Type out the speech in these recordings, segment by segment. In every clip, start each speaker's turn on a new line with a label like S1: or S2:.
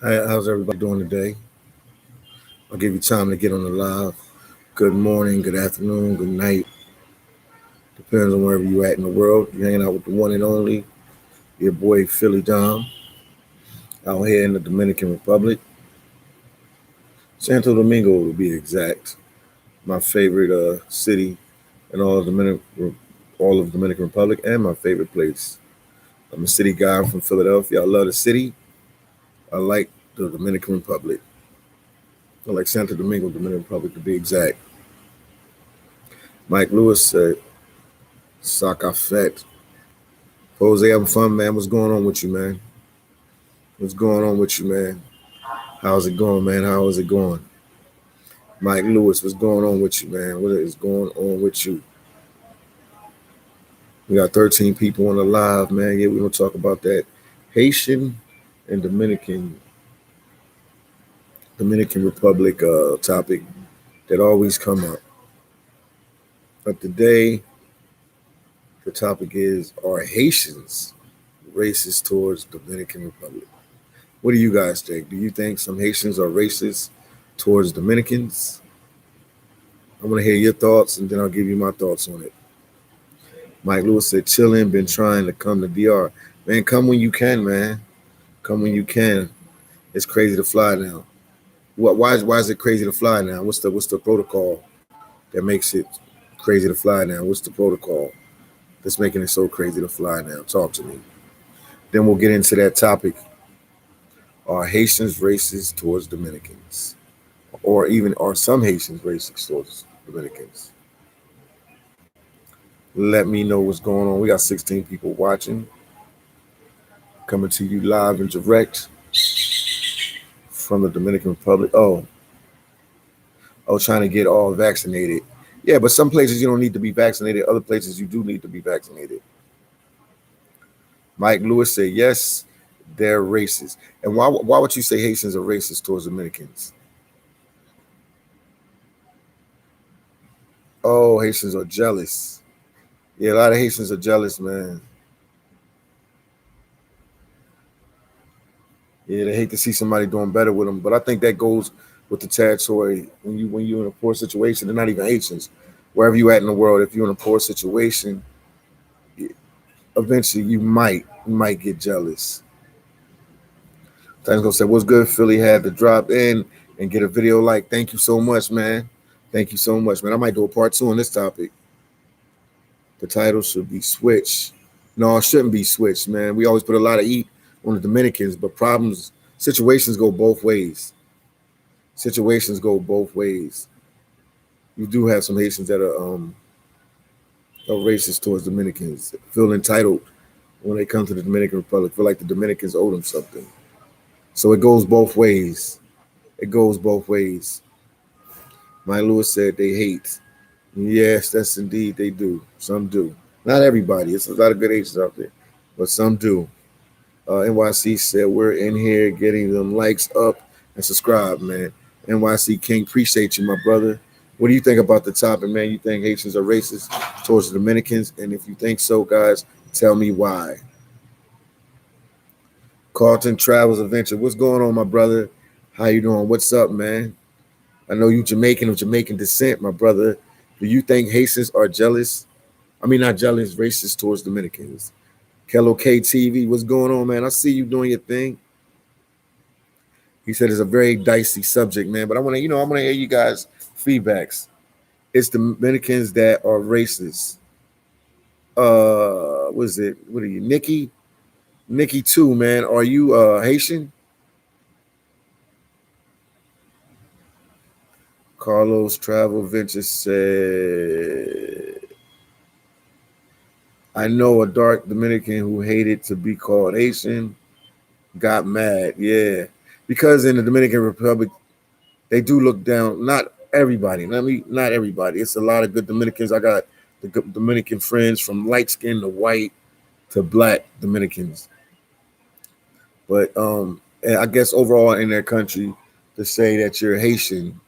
S1: How's everybody doing today? I'll give you time to get on the live. Good morning, good afternoon, good night. Depends on wherever you at in the world. You're hanging out with the one and only, your boy Philly Dom, out here in the Dominican Republic. Santo Domingo to be exact. My favorite city in all of Dominican Republic, and my favorite place. I'm a city guy. I'm from Philadelphia. I love the city. I like the Dominican Republic. I like Santo Domingo, Dominican Republic to be exact. Mike Lewis said, Sakafet. Jose, having fun, man. What's going on with you, man? What's going on with you, man? How's it going, man? How is it going? Mike Lewis, what's going on with you, man? What is going on with you? We got 13 people on the live, man. Yeah, we're gonna talk about that Haitian and Dominican Republic topic that always come up. But today, the topic is: Are Haitians racist towards Dominican Republic? What do you guys think? Do you think some Haitians are racist towards Dominicans? I want to hear your thoughts, and then I'll give you my thoughts on it. Mike Lewis said, chilling, been trying to come to DR. Man, come when you can, man. Come when you can. It's crazy to fly now. Why is it crazy to fly now? What's the protocol that makes it crazy to fly now? What's the protocol that's making it so crazy to fly now? Talk to me. Then we'll get into that topic. Are Haitians racist towards Dominicans? Or even are some Haitians racist towards Dominicans? Let me know what's going on. We got 16 people watching, coming to you live and direct from the Dominican Republic. Trying to get all vaccinated. Yeah, but some places you don't need to be vaccinated. Other places you do need to be vaccinated. Mike Lewis said, yes, they're racist. And why would you say Haitians are racist towards Dominicans? Oh, Haitians are jealous. Yeah, a lot of Haitians are jealous, man. Yeah, they hate to see somebody doing better with them. But I think that goes with the territory. When you're in a poor situation, they're not even Haitians. Wherever you at in the world, if you're in a poor situation, eventually you might get jealous. Thanks gonna say, what's good? Philly had to drop in and get a video like. Thank you so much, man. Thank you so much, man. I might do a part 2 on this topic. The title should be switched. No, it shouldn't be switched, man. We always put a lot of heat on the Dominicans, but situations go both ways. Situations go both ways. You do have some Haitians that are racist towards Dominicans, feel entitled when they come to the Dominican Republic, feel like the Dominicans owe them something. So it goes both ways. It goes both ways. My Lewis said they hate. Yes, that's indeed they do. Some do. Not everybody. It's a lot of good Haitians out there, but some do. NYC said we're in here getting them likes up and subscribe, man. NYC King, appreciate you, my brother. What do you think about the topic, man? You think Haitians are racist towards the Dominicans? And if you think so, guys, tell me why. Carlton Travels Adventure. What's going on, my brother? How you doing? What's up, man? I know you Jamaican of Jamaican descent, my brother. Do you think Haitians are jealous? I mean, not jealous, racist towards Dominicans. Kello KTV, what's going on, man? I see you doing your thing. He said it's a very dicey subject, man. But I want to hear you guys' feedbacks. It's the Dominicans that are racist. What is it? What are you, Nikki? Nikki too, man. Are you Haitian? Carlos Travel Ventures said, I know a dark Dominican who hated to be called Haitian, got mad. Yeah. Because in the Dominican Republic, they do look down. Not everybody. Not everybody. It's a lot of good Dominicans. I got the good Dominican friends from light skin to white to black Dominicans. But and I guess overall in their country, to say that you're Haitian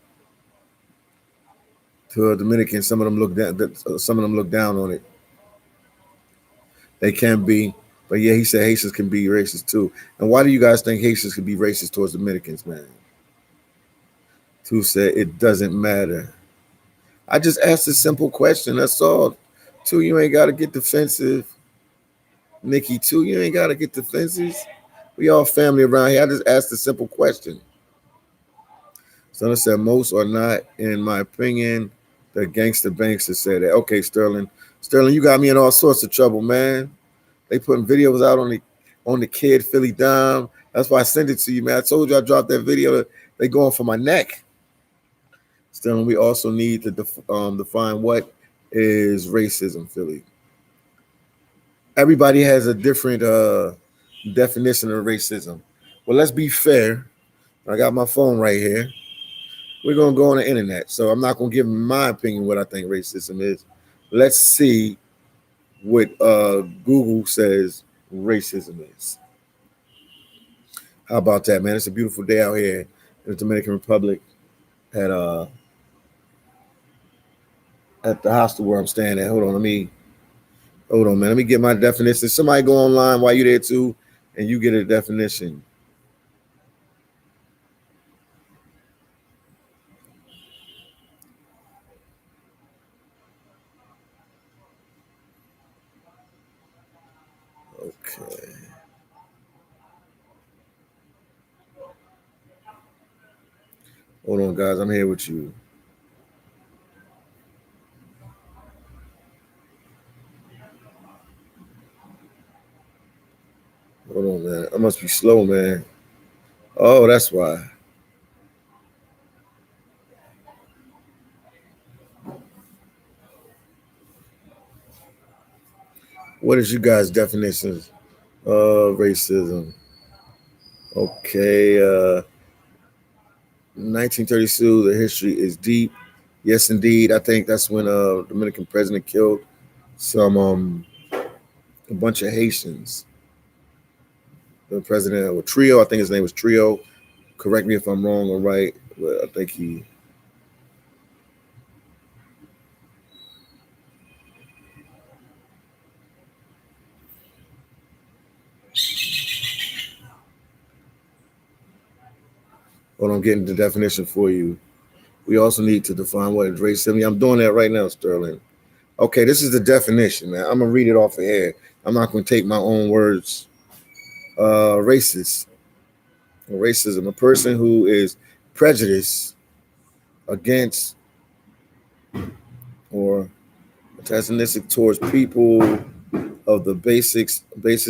S1: to a Dominican, some of them look down. Some of them look down on it. They can be. But yeah, he said Haitians can be racist too. And why do you guys think Haitians can be racist towards Dominicans, man? Two said it doesn't matter. I just asked a simple question. That's all. Two, you ain't got to get defensive. Nikki, two, you ain't got to get defensive. We all family around here. I just asked a simple question. Someone said most are not, in my opinion. The gangster bankster said that. Okay, Sterling. Sterling, you got me in all sorts of trouble, man. They putting videos out on the kid Philly Dime. That's why I sent it to you, man. I told you I dropped that video. They going for my neck. Sterling, we also need to define what is racism, Philly. Everybody has a different definition of racism. Well, let's be fair. I got my phone right here. We're gonna go on the internet, so I'm not gonna give my opinion what I think racism is. Let's see what Google says racism is. How about that, man? It's a beautiful day out here in the Dominican Republic at the hostel where I'm staying at. Hold on, man. Let me get my definition. Somebody go online while you're there too, and you get a definition. Okay. Hold on, guys. I'm here with you. Hold on, man. I must be slow, man. Oh, that's why. What is you guys' definitions of racism? Okay. 1932, the history is deep. Yes, indeed. I think that's when Dominican president killed some a bunch of Haitians. The president of Trio, I think his name was Trio. Correct me if I'm wrong or right, but I think he. Hold on, I'm getting the definition for you. We also need to define what is racism. I'm doing that right now, Sterling. Okay, this is the definition, man. I'm gonna read it off of here. I'm not gonna take my own words. Racist. Racism, a person who is prejudiced against or antagonistic towards people of the basis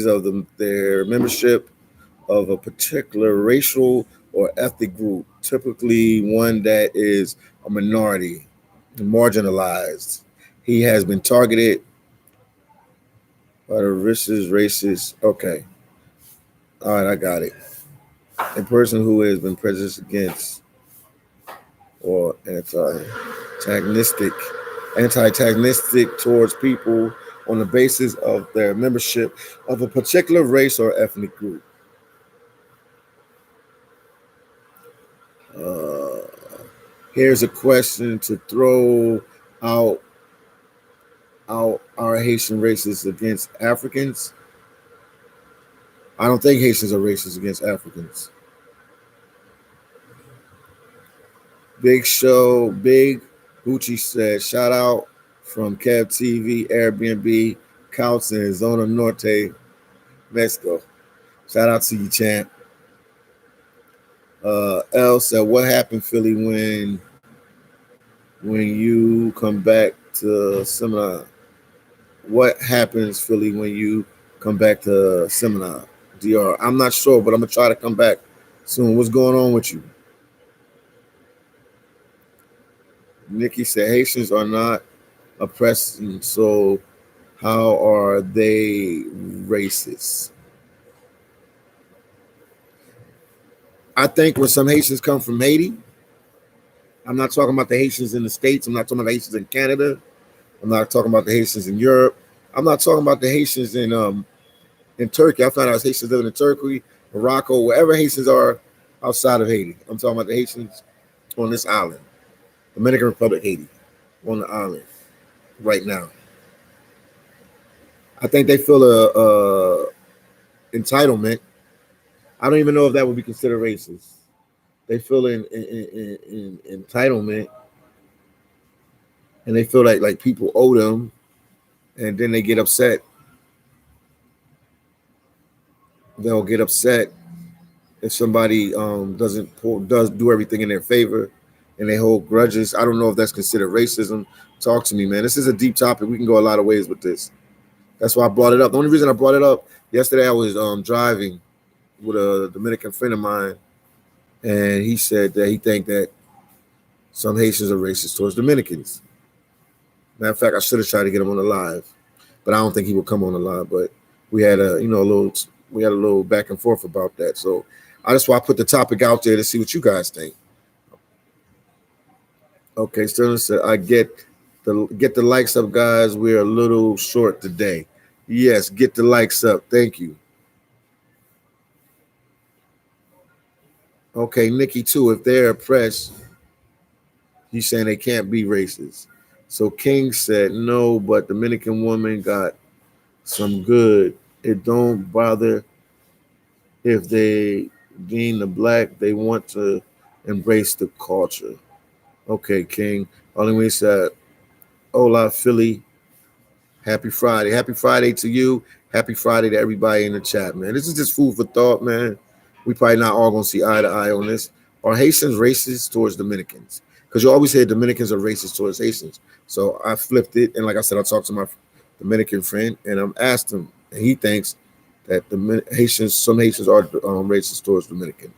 S1: of their membership of a particular racial or ethnic group, typically one that is a minority, marginalized. He has been targeted by the racist. Okay, all right, I got it. A person who has been prejudiced against or antagonistic towards people on the basis of their membership of a particular race or ethnic group. Uh, Here's a question to throw out our Haitian racists against Africans. I don't think Haitians are racist against Africans. Big Gucci said, shout out from Kev TV, Airbnb, Couch in Zona Norte, Mexico. Shout out to you, champ. L said, what happened, Philly, when you come back to seminar? What happens, Philly, when you come back to seminar? DR, I'm not sure, but I'm gonna try to come back soon. What's going on with you? Nikki said Haitians are not oppressed, so how are they racist? I think when some Haitians come from Haiti, I'm not talking about the Haitians in the States. I'm not talking about the Haitians in Canada. I'm not talking about the Haitians in Europe. I'm not talking about the Haitians in Turkey. I found out Haitians living in Turkey, Morocco, wherever Haitians are outside of Haiti. I'm talking about the Haitians on this island, Dominican Republic, Haiti, on the island right now. I think they feel entitlement. I don't even know if that would be considered racist. They feel in entitlement, and they feel like people owe them, and then they get upset. They'll get upset if somebody does do everything in their favor, and they hold grudges. I don't know if that's considered racism. Talk to me, man. This is a deep topic. We can go a lot of ways with this. That's why I brought it up. The only reason I brought it up yesterday, I was driving with a Dominican friend of mine, and he said that he think that some Haitians are racist towards Dominicans. Matter of fact, I should have tried to get him on the live, but I don't think he would come on the live. But we had a little back and forth about that. So that's why I put the topic out there to see what you guys think. Okay, Sterling said, I get the likes up, guys. We're a little short today. Yes, get the likes up. Thank you. Okay, Nikki too. If they're oppressed, he's saying they can't be racist. So King said no, but Dominican woman got some good. It don't bother if they being the black, they want to embrace the culture. Okay, King. Only way said, hola, Philly. Happy Friday. Happy Friday to you. Happy Friday to everybody in the chat, man. This is just food for thought, man. We probably not all gonna see eye to eye on this. Are Haitians racist towards Dominicans? Because you always say Dominicans are racist towards Haitians. So I flipped it, and like I said, I talked to my Dominican friend, and I'm asked him, and he thinks that some Haitians are racist towards Dominican.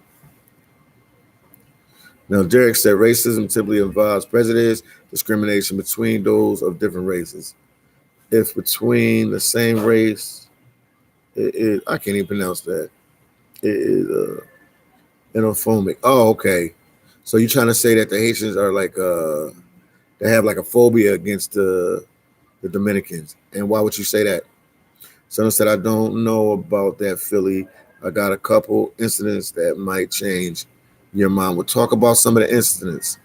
S1: Now, Derek said racism typically involves prejudice, discrimination between those of different races. If between the same race, I can't even pronounce that. It is xenophobic. Oh, okay. So you're trying to say that the Haitians are like they have like a phobia against the Dominicans? And why would you say that? Someone said, I don't know about that, Philly. I got a couple incidents that might change your mind. We'll talk about some of the incidents.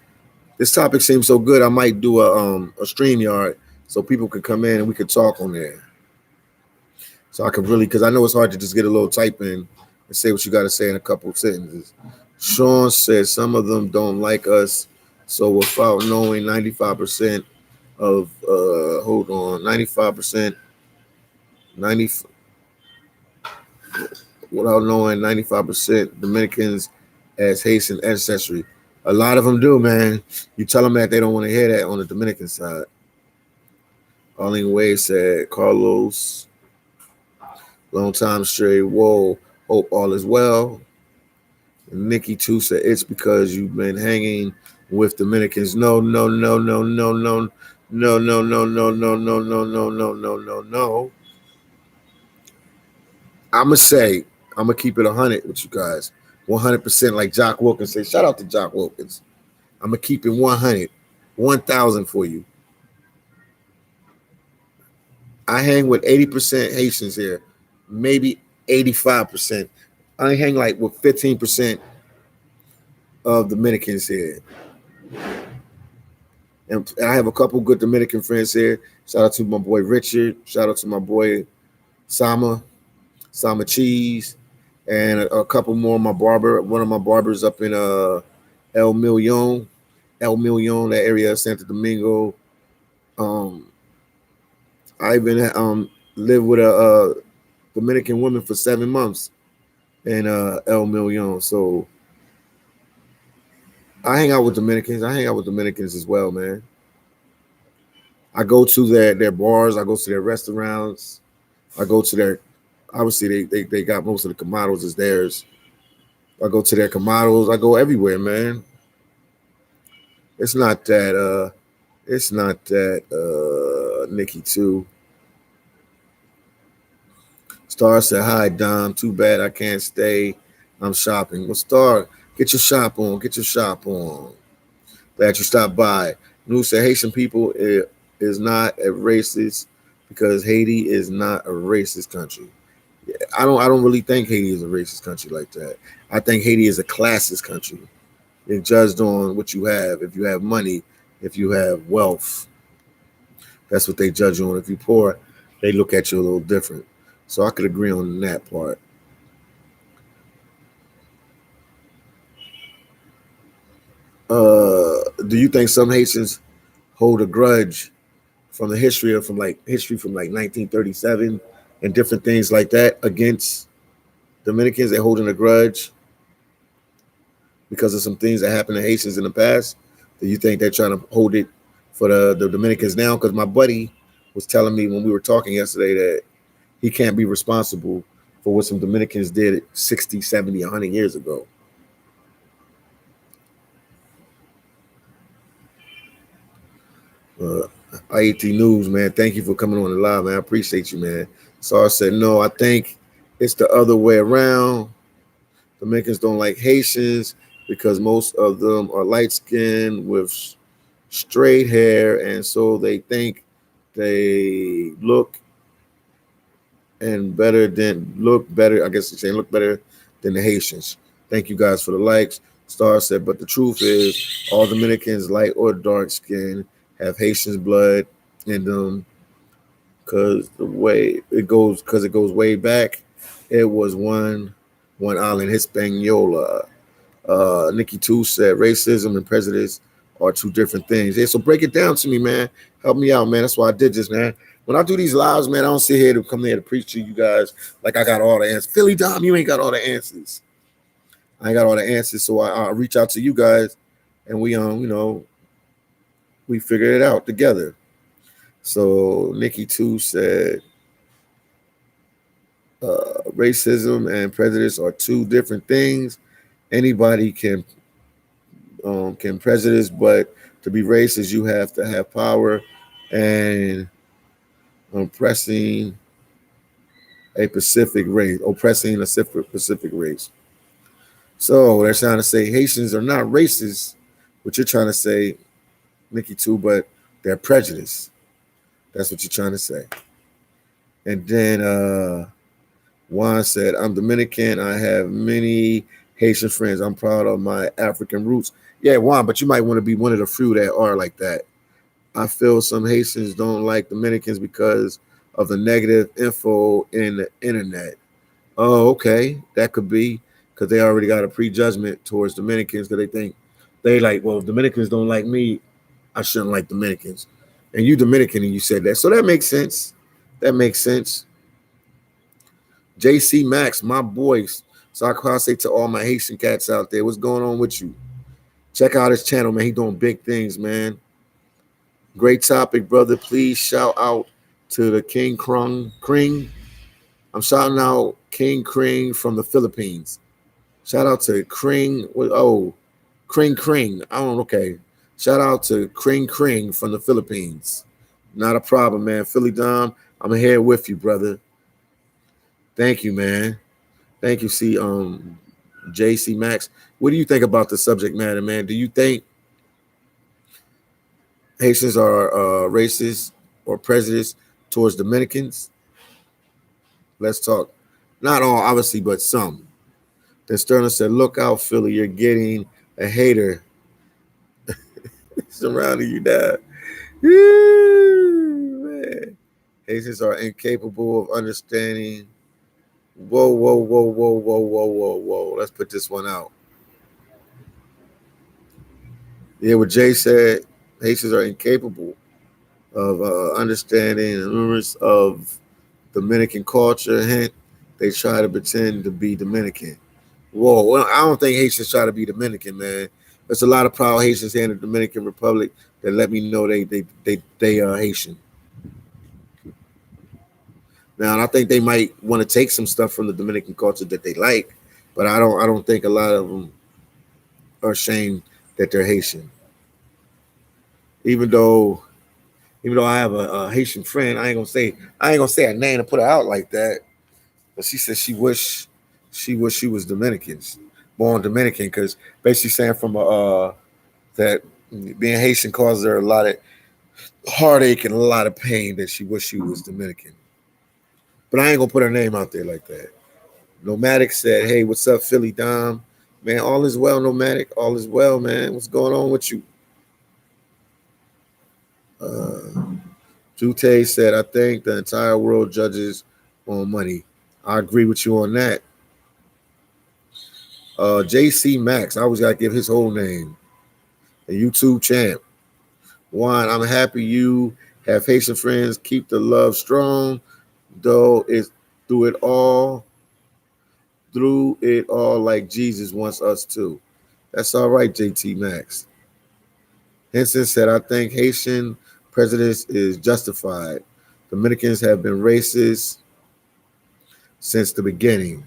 S1: This topic seems so good. I might do a StreamYard so people can come in and we could talk on there. So I could really, because I know it's hard to just get a little type in and say what you got to say in a couple of sentences. Sean said some of them don't like us. So without knowing 95% of, 95%, 90, without knowing 95% Dominicans as Haitian ancestry. A lot of them do, man. You tell them that, they don't want to hear that on the Dominican side. Arlene Wade said, Carlos, long time straight, whoa, hope all is well. And Nikki too said, it's because you've been hanging with Dominicans. No. I'm gonna keep it 100 with you guys. 100% like Jacques Wilkens said. Shout out to Jacques Wilkens. I'm gonna keep it 100, 1,000 for you. I hang with 80% Haitians here, maybe 85%. I hang like with 15% of Dominicans here. And I have a couple good Dominican friends here. Shout out to my boy Richard. Shout out to my boy Sama Cheese, and a couple more. One of my barbers up in El Million, that area of Santo Domingo. I even lived with a Dominican woman for 7 months in El Million. So I hang out with Dominicans. I hang out with Dominicans as well, man. I go to their bars. I go to their restaurants. I go to their, obviously they got most of the camados as theirs. I go to their camados. I go everywhere, man. It's not that Nikki too. Star said, hi, Dom. Too bad I can't stay. I'm shopping. Well, Star, get your shop on. Get your shop on. Glad you stopped by. New said, Haitian people is not a racist because Haiti is not a racist country. I don't really think Haiti is a racist country like that. I think Haiti is a classist country. It's judged on what you have. If you have money, if you have wealth, that's what they judge you on. If you're poor, they look at you a little different. So I could agree on that part. Do you think some Haitians hold a grudge from the history of from like 1937 and different things like that against Dominicans? They're holding a grudge because of some things that happened to Haitians in the past. Do you think they're trying to hold it for the Dominicans now? Because my buddy was telling me when we were talking yesterday that he can't be responsible for what some Dominicans did 60, 70, 100 years ago. Uh, IET News, man, thank you for coming on the live, man. I appreciate you, man. Sar said, no, I think it's the other way around. Dominicans don't like Haitians because most of them are light skinned with straight hair, and so they think they look better. I guess they're saying look better than the Haitians. Thank you guys for the likes. Star said, but the truth is, all Dominicans, light or dark skin, have Haitians blood in them because it goes way back. It was one island, Hispaniola. Nikki Two said racism and prejudice are two different things. Yeah, so break it down to me, man. Help me out, man. That's why I did this, man. When I do these lives, man, I don't sit here to come here to preach to you guys like I got all the answers. Philly Dom, you ain't got all the answers. I ain't got all the answers, so I reach out to you guys, and we figure it out together. So Nikki Two said racism and prejudice are two different things. Anybody can prejudice, but to be racist, you have to have power and oppressing oppressing a specific race. So they're trying to say Haitians are not racist, what you're trying to say, Nikki, too, but they're prejudiced. That's what you're trying to say. And then Juan said, I'm Dominican. I have many Haitian friends. I'm proud of my African roots. Yeah, Juan, but you might want to be one of the few that are like that. I feel some Haitians don't like Dominicans because of the negative info in the internet. Oh, okay. That could be because they already got a prejudgment towards Dominicans because they think they like, well, if Dominicans don't like me, I shouldn't like Dominicans. And you Dominican and you said that. So that makes sense. That makes sense. JC Max, my boys. So I say to all my Haitian cats out there, what's going on with you? Check out his channel, man. He doing big things, man. Great topic, brother. Please shout out to the King Kring. I'm shouting out King Kring from the Philippines. Shout out to Kring. Kring. I don't know. Okay. Shout out to Kring from the Philippines. Not a problem, man. Philly Dom, I'm here with you, brother. Thank you, man. Thank you, JC Max. What do you think about the subject matter, man? Do you think Haitians are racist or prejudiced towards Dominicans? Let's talk. Not all, obviously, but some. Then Sterling said, look out, Philly, you're getting a hater surrounding you now. Man. Haitians are incapable of understanding. Whoa. Let's put this one out. Yeah, what Jay said, Haitians are incapable of understanding the numerous of Dominican culture. Hence, they try to pretend to be Dominican. Whoa, well, I don't think Haitians try to be Dominican, man. There's a lot of proud Haitians here in the Dominican Republic that let me know they are Haitian. Now, and I think they might want to take some stuff from the Dominican culture that they like, but I don't think a lot of them are ashamed that they're Haitian. Even though I have a Haitian friend, I ain't gonna say her name to put her out like that. But she said she was Dominican, born Dominican, because basically saying from that being Haitian causes her a lot of heartache and a lot of pain that she wish she was Dominican. But I ain't gonna put her name out there like that. Nomadic said, "Hey, what's up, Philly Dom? Man, all is well, Nomadic. All is well, man. What's going on with you?" Jute said, "I think the entire world judges on money." I agree with you on that. JC Max, I always gotta give his whole name. a YouTube champ. Juan, I'm happy you have Haitian friends. Keep the love strong, though it's through it all, through it all, like Jesus wants us to. That's all right, JT Maxx. Henson said, I think Haitian prejudice is justified. Dominicans have been racist since the beginning.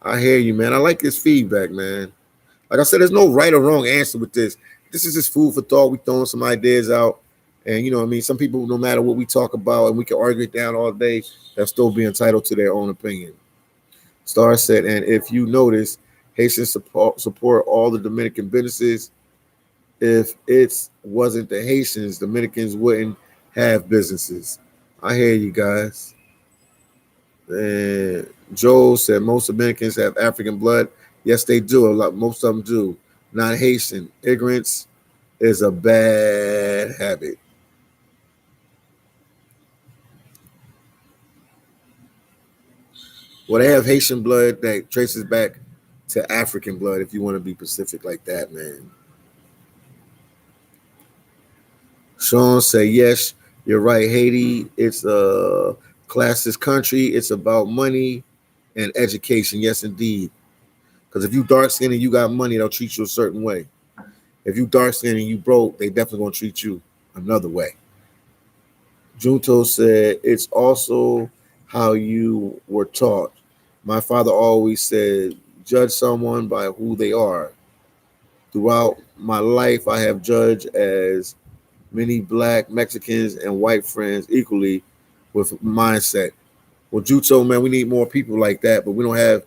S1: I hear you, man. I like this feedback, man. Like I said, there's no right or wrong answer with this. This is just food for thought. We throwing some ideas out. And you know what I mean? Some people, no matter what we talk about, and we can argue it down all day, they'll still be entitled to their own opinion. Star said, and if you notice, Haitians support all the Dominican businesses. If it wasn't the Haitians, Dominicans wouldn't have businesses. I hear you guys. And Joel said most Dominicans have African blood. Yes, they do. A lot, most of them do. Not Haitian. Ignorance is a bad habit. Well, they have Haitian blood that traces back to African blood, if you want to be specific like that, man. Sean say, yes, you're right. Haiti, it's a classist country. It's about money and education. Yes, indeed. Because if you dark skinned and you got money, they'll treat you a certain way. If you dark skinned and you broke, they definitely gonna treat you another way. Junto said, it's also how you were taught. My father always said, judge someone by who they are. Throughout my life, I have judged as many black, Mexicans, and white friends equally with mindset. Well, Juto, man, we need more people like that, but we don't have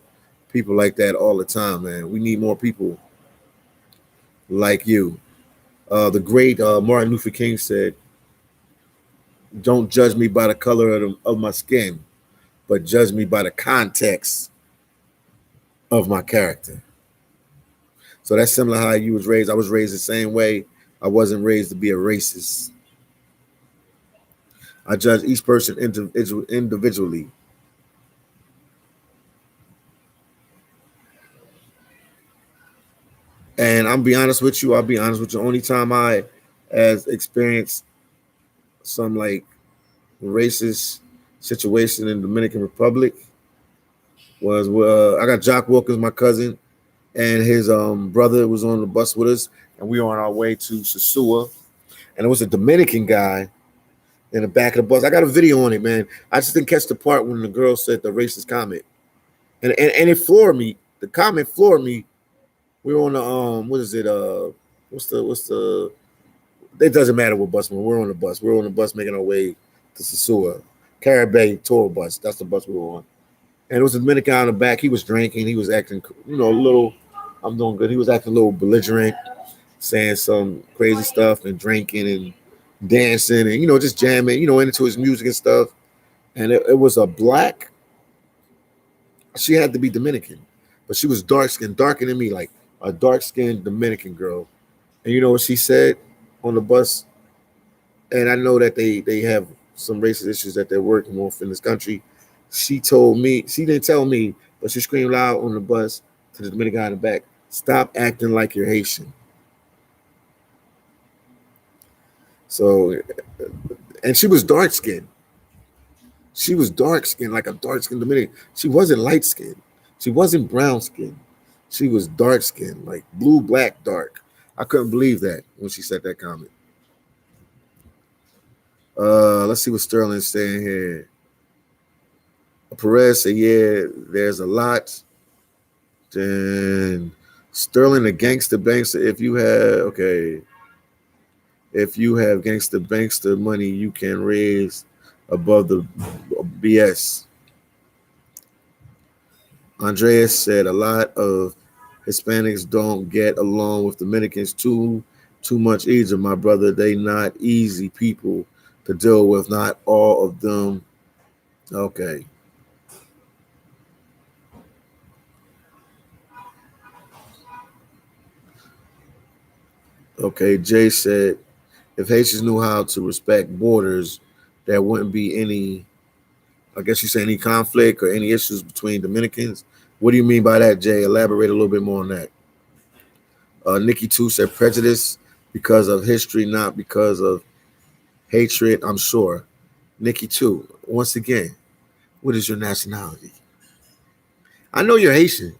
S1: people like that all the time, man. We need more people like you. The great Martin Luther King said, don't judge me by the color of my skin, but judge me by the context of my character. So that's similar how you was raised. I was raised the same way. I wasn't raised to be a racist. I judge each person individually. And I'll be honest with you. I'll be honest with you. Only time I has experienced some like racist situation in Dominican Republic was I got Jacques Wilkens, my cousin, and his brother was on the bus with us, and we were on our way to Sosua, and it was a Dominican guy in the back of the bus. I got a video on it, man. I just didn't catch the part when the girl said the racist comment, and it floored me. The comment floored me. We were on the what is it? What's the? It doesn't matter what bus we're on the bus. We're on the bus making our way to Sosua, Caribbean tour bus. That's the bus we were on. And it was a Dominican guy in the back. He was drinking. He was acting, a little. I'm doing good. He was acting a little belligerent, saying some crazy stuff and drinking and dancing and just jamming, into his music and stuff. And it was a black. She had to be Dominican, but she was dark skinned, darker than me, like a dark skinned Dominican girl. And you know what she said on the bus? And I know that they have some racist issues that they're working with in this country. She told me, she didn't tell me, but she screamed loud on the bus to the Dominican guy in the back, stop acting like you're Haitian. So, and she was dark skinned. She was dark skinned, like a dark skinned Dominican. She wasn't light skinned. She wasn't brown skinned. She was dark skinned, like blue, black, dark. I couldn't believe that when she said that comment. Let's see what Sterling's saying here. Perez said, yeah, there's a lot. Then Sterling, the gangster bankster, if you have gangster bankster money, you can raise above the BS. Andreas said a lot of Hispanics don't get along with Dominicans too much either, my brother. They not easy people to deal with. Not all of them. Okay. Okay, Jay said, if Haitians knew how to respect borders, there wouldn't be any, I guess you say, any conflict or any issues between Dominicans. What do you mean by that, Jay? Elaborate a little bit more on that. Nikki too said prejudice because of history, not because of hatred, I'm sure. Nikki, too. Once again, what is your nationality? I know you're Haitian.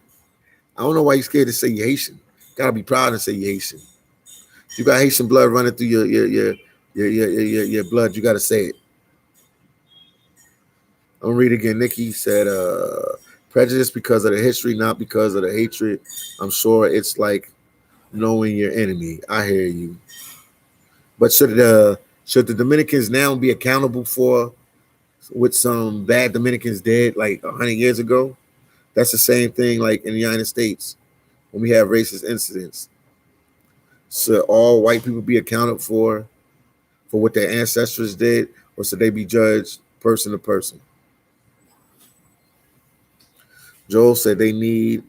S1: I don't know why you're scared to say you're Haitian. Gotta be proud and say you're Haitian. You got Haitian blood running through your blood. You gotta say it. I'm gonna read again. Nikki said, prejudice because of the history, not because of the hatred. I'm sure it's like knowing your enemy. I hear you. But should the Dominicans now be accountable for what some bad Dominicans did like 100 years ago? That's the same thing like in the United States when we have racist incidents. Should all white people be accounted for what their ancestors did, or should they be judged person to person? Joel said they need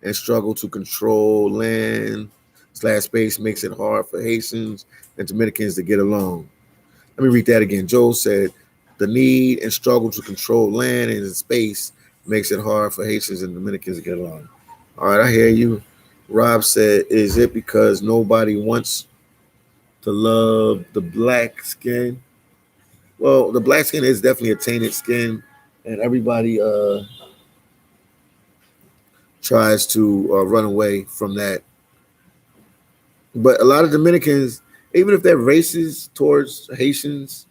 S1: and struggle to control land slash space makes it hard for Haitians and Dominicans to get along. Let me read that again. Joel said the need and struggle to control land and space makes it hard for Haitians and Dominicans to get along. All right, I hear you. Rob said, is it because nobody wants to love the black skin? Well, the black skin is definitely a tainted skin, and everybody tries to run away from that. But a lot of Dominicans, even if they're racist towards Haitians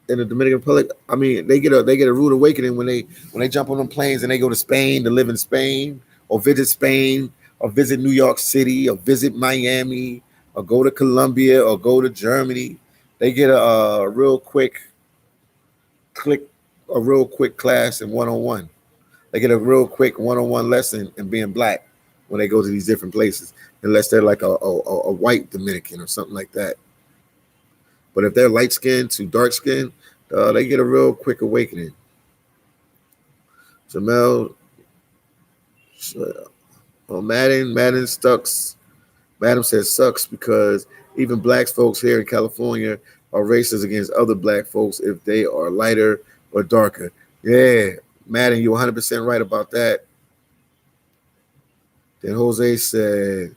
S1: in the Dominican Republic, I mean, they get a rude awakening when they jump on them planes and they go to Spain to live in Spain or visit Spain or visit New York City or visit Miami or go to Colombia or go to Germany. They get a real quick click, a real quick class in 101. They get a real quick one-on-one lesson in being black when they go to these different places, unless they're like a white Dominican or something like that. But if they're light skinned to dark skinned, they get a real quick awakening. Jamel, Madden sucks. Madam says sucks because even black folks here in California are racist against other black folks if they are lighter or darker. Yeah, Madden, you're 100% right about that. Then Jose said,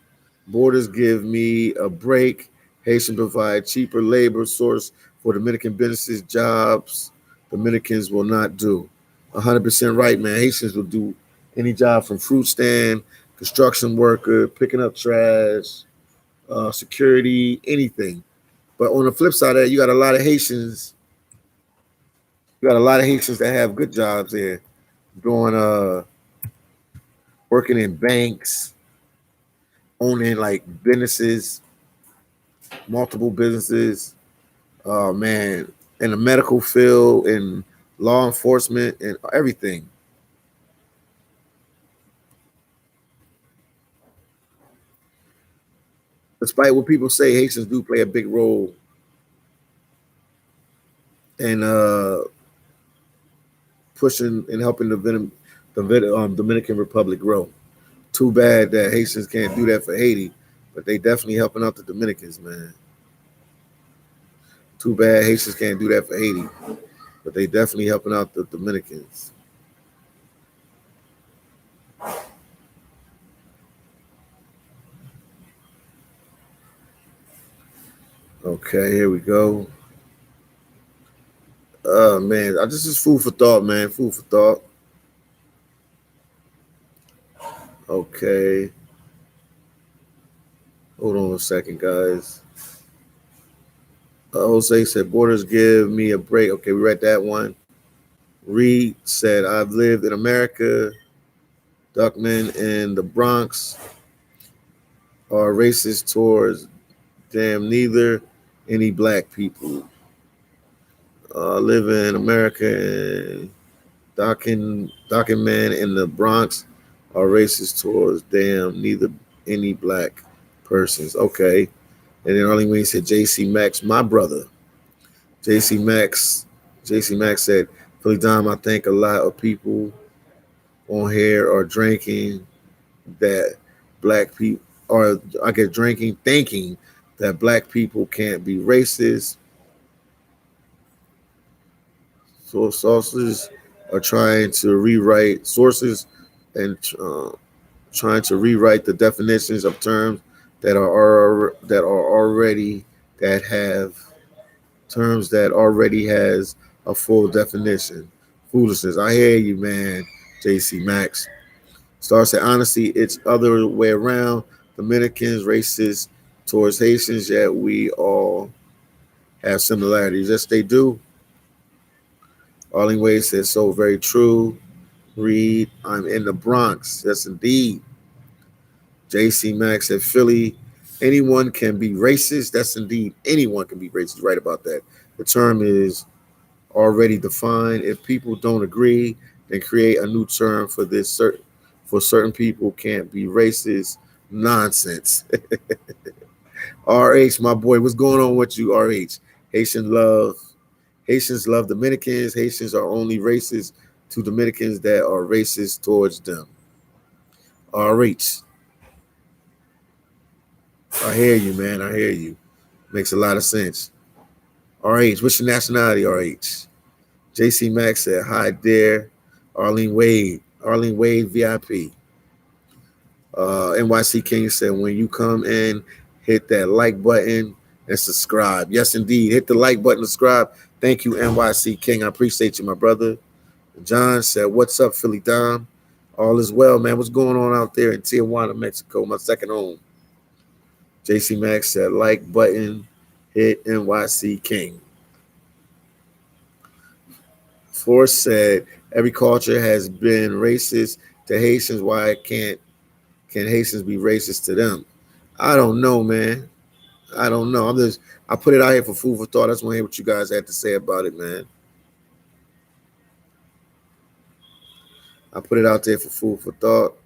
S1: borders give me a break. Haitian provide cheaper labor source for Dominican businesses, jobs Dominicans will not do. 100% right, man. Haitians will do any job from fruit stand, construction worker, picking up trash, security, anything. But on the flip side of that, you got a lot of Haitians. You got a lot of Haitians that have good jobs there, doing working in banks, owning like businesses, multiple businesses, man, in the medical field, in law enforcement, and everything. Despite what people say, Haitians do play a big role in pushing and helping the Dominican Republic grow. Too bad that Haitians can't do that for Haiti, but they definitely helping out the Dominicans, man. Too bad Haitians can't do that for Haiti, but they definitely helping out the Dominicans. Okay, here we go. Man, this is food for thought, man. Food for thought. Okay, hold on a second, guys. Jose said, borders give me a break. Okay, we read that one. Reed said, I've lived in America. Duckman in the Bronx are racist towards damn neither any black people. Live in America and Docking man in the Bronx are racist towards damn neither any black persons. Okay. And then Arlene Wayne said JC Max, my brother. JC Max, JC Max said, Philly Dom, I think a lot of people on here are drinking that black people, or I guess drinking, thinking that black people can't be racist. So sources are trying to rewrite sources and trying to rewrite the definitions of terms that are already that have terms that already has a full definition. Foolishness. I hear you, man. JC Max. Star said, honestly, it's other way around. Dominicans racist towards Haitians, yet we all have similarities. Yes, they do. Arlene Wade said, so very true. Reed, I'm in the Bronx. Yes, indeed. JC Max said, Philly, anyone can be racist. That's indeed, anyone can be racist. Right about that. The term is already defined. If people don't agree, then create a new term for this. For certain people can't be racist. Nonsense. RH, my boy, what's going on with you, RH? Haitian love. Haitians love Dominicans. Haitians are only racist to Dominicans that are racist towards them. RH, I hear you, man. I hear you. Makes a lot of sense. RH, what's your nationality, RH? JC Max said, hi there. Arlene Wade. Arlene Wade VIP. NYC King said, when you come in, hit that like button and subscribe. Yes, indeed. Hit the like button, subscribe. Thank you, NYC King. I appreciate you, my brother. John said, what's up, Philly Dom? All is well, man. What's going on out there in Tijuana, Mexico, my second home? JC Max said, like button, hit NYC King. Force said, every culture has been racist to Haitians. Why can Haitians be racist to them? I don't know, man. I don't know. I put it out here for food for thought. I just want to hear what you guys had to say about it, man. I put it out there for food for thought.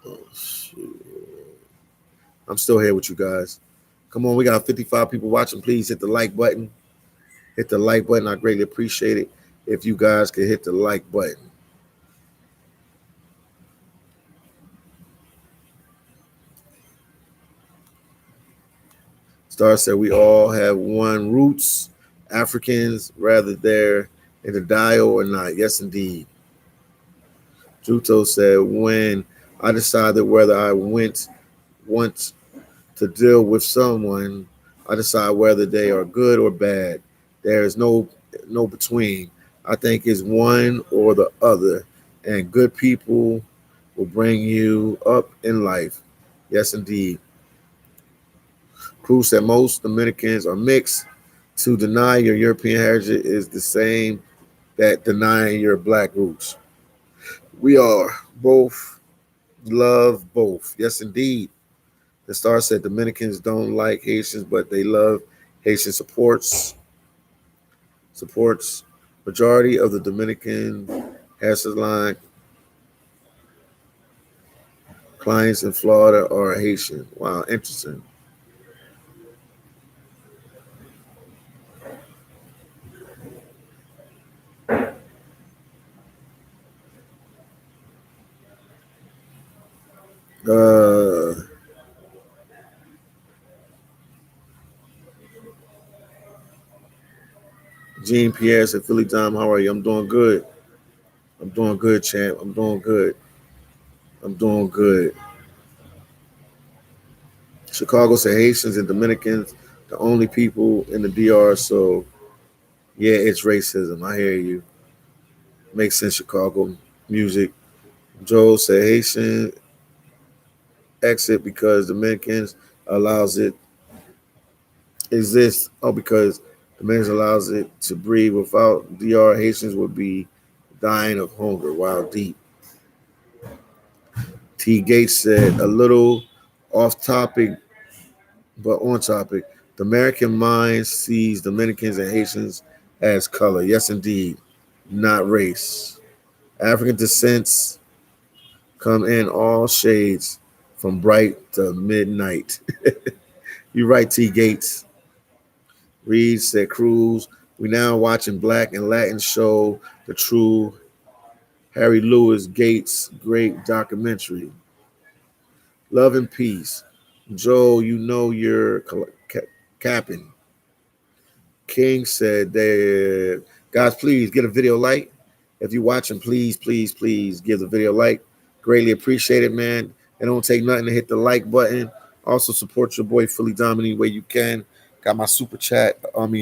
S1: Oh, shoot. I'm still here with you guys. Come on, we got 55 people watching. Please hit the like button. Hit the like button. I greatly appreciate it if you guys could hit the like button. Star said we all have one roots, Africans, rather they're in the dial or not. Yes, indeed. Juto said when I decided whether I want to deal with someone, I decide whether they are good or bad. There is no between. I think it's one or the other, and good people will bring you up in life. Yes, indeed. Cruz said most Dominicans are mixed. To deny your European heritage is the same that denying your black roots. We are both love both. Yes, indeed. The Star said Dominicans don't like Haitians, but they love Haitian supports. Majority of the Dominican Haitian clients in Florida are Haitian. Wow, interesting. Uh, Jean Pierre said, Philly Dom, how are you? I'm doing good. I'm doing good, champ. I'm doing good. I'm doing good. Chicago said Haitians and Dominicans, the only people in the DR. So, yeah, it's racism. I hear you. Makes sense, Chicago music. Joel said Haitian exit because Dominicans allows it exists. Oh, because Dominicans allows it to breathe. Without DR, Haitians would be dying of hunger. Wow, deep. T. Gates said a little off topic, but on topic. The American mind sees Dominicans and Haitians as color. Yes, indeed, not race. African descents come in all shades from bright to midnight. You're right, T. Gates. Reed said, Cruz, we now watching Black and Latin show the true Harry Lewis Gates great documentary. Love and peace. Joe, you know you're capping. King said Guys, please get a video like. If you're watching, please give the video like. Greatly appreciate it, man. It don't take nothing to hit the like button. Also support your boy Philly Dom any way you can. Got my super chat.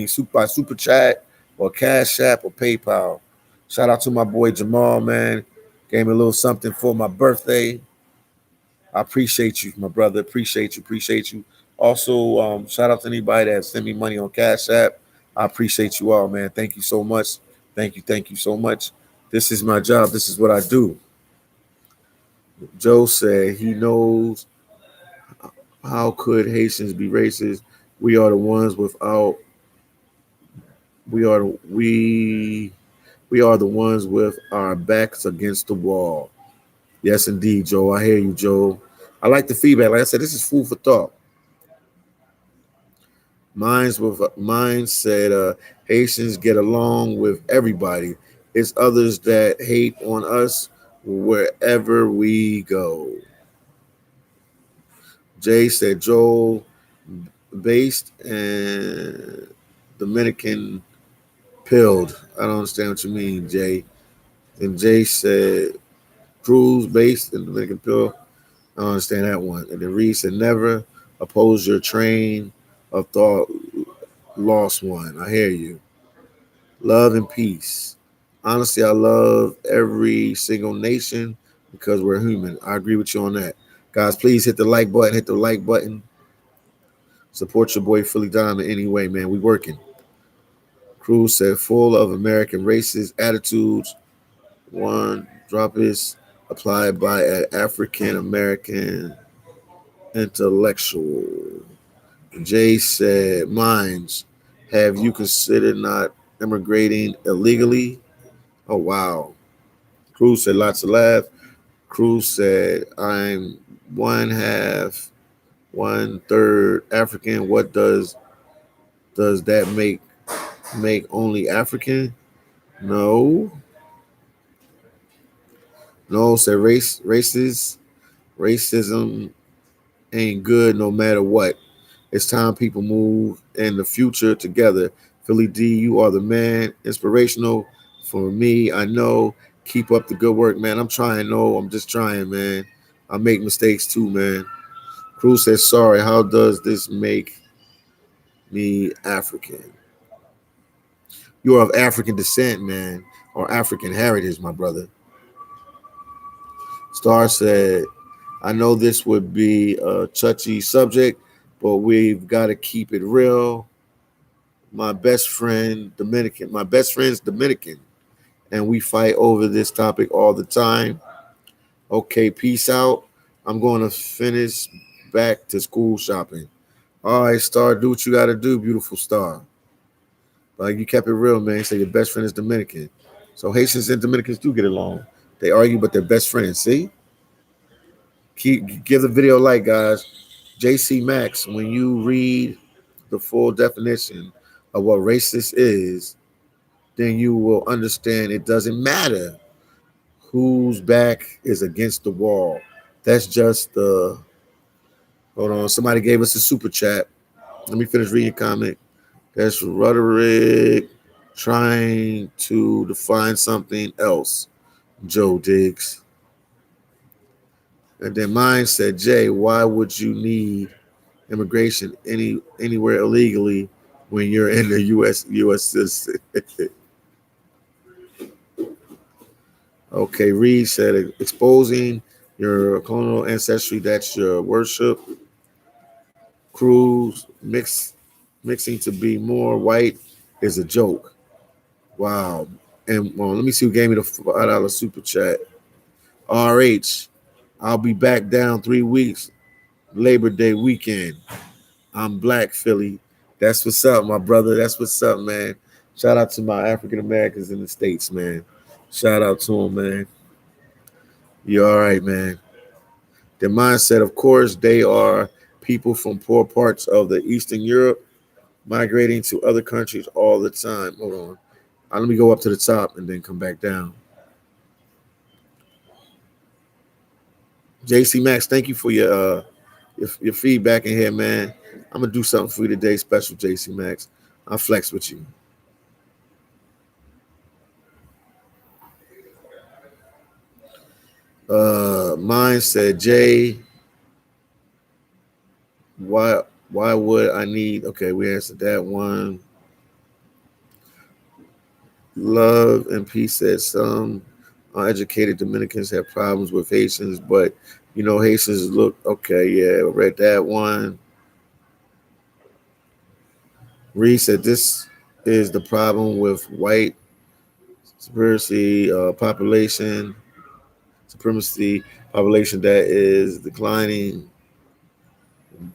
S1: Super chat or Cash App or PayPal. Shout out to my boy Jamal, man. Gave me a little something for my birthday. I appreciate you, my brother. Appreciate you. Also, shout out to anybody that sent me money on Cash App. I appreciate you all, man. Thank you so much. Thank you so much. This is my job. This is what I do. Joe said he knows how could Haitians be racist. We are the ones without. We are we are the ones with our backs against the wall. Yes, indeed, Joe. I hear you, Joe. I like the feedback. Like I said, this is food for thought. Mine said Haitians get along with everybody. It's others that hate on us wherever we go. Jay said Joel based and Dominican pilled. I don't understand what you mean, Jay. And Jay said Cruz based and Dominican pill. I don't understand that one. And then Reed said never oppose your train of thought lost one. I hear you. Love and peace. Honestly, I love every single nation because we're human. I agree with you on that. Guys, please hit the like button. Hit the like button. Support your boy Philly Diamond anyway, man. We working. Cruz said full of American racist attitudes. One drop is applied by an African American intellectual. Jay said, Mines, have you considered not immigrating illegally? Oh, wow. Cruz said, lots of laugh. Cruz said, I'm one half, one third African. What does that make only African? No. No, said racism ain't good no matter what. It's time people move in the future together. Philly D, you are the man. Inspirational for me. I know. Keep up the good work, man. I'm trying. No, I'm just trying, man. I make mistakes too, man. Cruz says, sorry. How does this make me African? You are of African descent, man, or African heritage, my brother. Star said, I know this would be a touchy subject, but we've got to keep it real. My best friend's Dominican, and we fight over this topic all the time. Okay, peace out. I'm going to finish back to school shopping. All right, Star, do what you got to do, beautiful Star. Like you kept it real, man. Say your best friend is Dominican. So Haitians and Dominicans do get along. They argue, but they're best friends. See? Give the video a like, guys. JC Max, when you read the full definition of what racist is, then you will understand it doesn't matter whose back is against the wall. That's just the. Hold on. Somebody gave us a super chat. Let me finish reading your comment. That's rhetoric trying to define something else. Joe Diggs. And then mine said, Jay, why would you need immigration anywhere illegally when you're in the U.S. citizen? Okay, Reed said exposing your colonial ancestry, that's your worship. Cruz mixing to be more white is a joke. Wow. And well, let me see who gave me the $5 super chat. RH, I'll be back down 3 weeks, Labor Day weekend. I'm Black Philly. That's what's up, my brother. That's what's up, man. Shout out to my African Americans in the States, man. Shout out to them, man. You all right, man. Their mindset, of course, they are people from poor parts of the Eastern Europe migrating to other countries all the time. Hold on. Let me go up to the top and then come back down. JC Max, thank you for your feedback in here, man. I'm gonna do something for you today, special JC Max. I'll flex with you. Mine said, Jay, why would I need? Okay, we answered that one. Love and Peace said some uneducated Dominicans have problems with Haitians, but Haitians look okay. Yeah, read that one. Reed said this is the problem with white supremacy supremacy population that is declining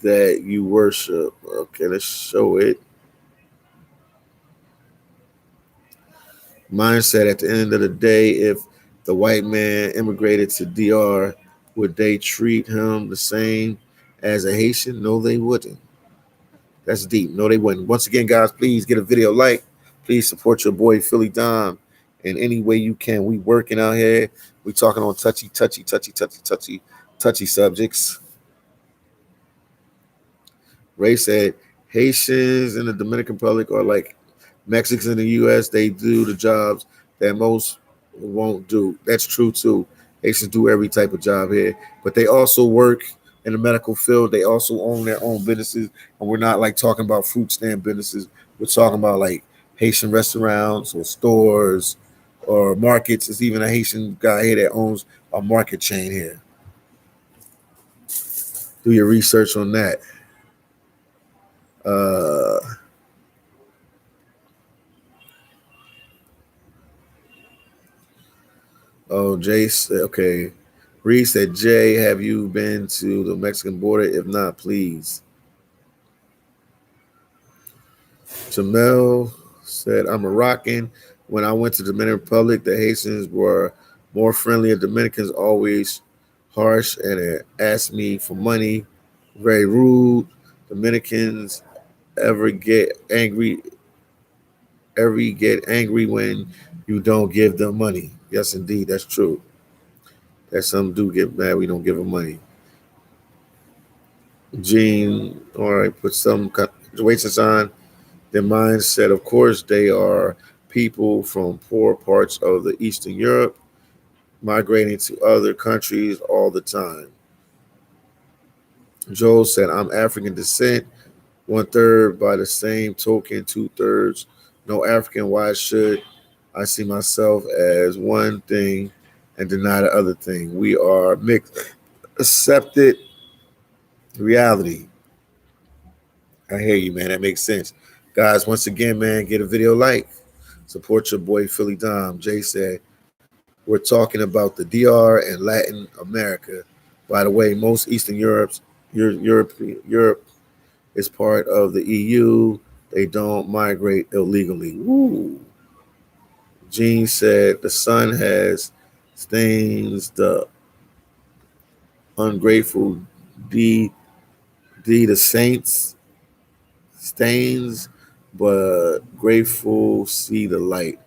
S1: that you worship. Okay, let's show it. Mine said at the end of the day, if the white man immigrated to DR, would they treat him the same as a Haitian? No, they wouldn't. That's deep. No, they wouldn't. Once again, guys, please get a video like. Please support your boy Philly Dom in any way you can. We working out here. We talking on touchy subjects. Ray said Haitians in the Dominican Republic are like Mexicans in the U.S. They do the jobs that most won't do. That's true too. Haitians do every type of job here, but they also work in the medical field. They also own their own businesses, and we're not like talking about fruit stand businesses. We're talking about like Haitian restaurants or stores or markets. There's even a Haitian guy here that owns a market chain here. Do your research on that. Uh, Oh, Jay said, okay. Reed said, Jay, have you been to the Mexican border? If not, please. Jamel said, I'm Moroccan. When I went to the Dominican Republic, the Haitians were more friendly. Dominicans always harsh and asked me for money. Very rude. Dominicans ever get angry when you don't give them money. Yes, indeed, that's true. That some do get mad we don't give them money. Gene, all right, put some situations on their mindset. Of course, they are people from poor parts of the Eastern Europe migrating to other countries all the time. Joel said, I'm African descent, 1/3 by the same token, 2/3 no African. Why should I see myself as one thing and deny the other thing? We are mixed, accepted reality. I hear you, man. That makes sense. Guys, once again, man, get a video like. Support your boy Philly Dom. Jay said, we're talking about the DR and Latin America. By the way, most Eastern Europe is part of the EU. They don't migrate illegally. Woo. Gene said, the sun has stains the ungrateful D the saints stains, but grateful see the light.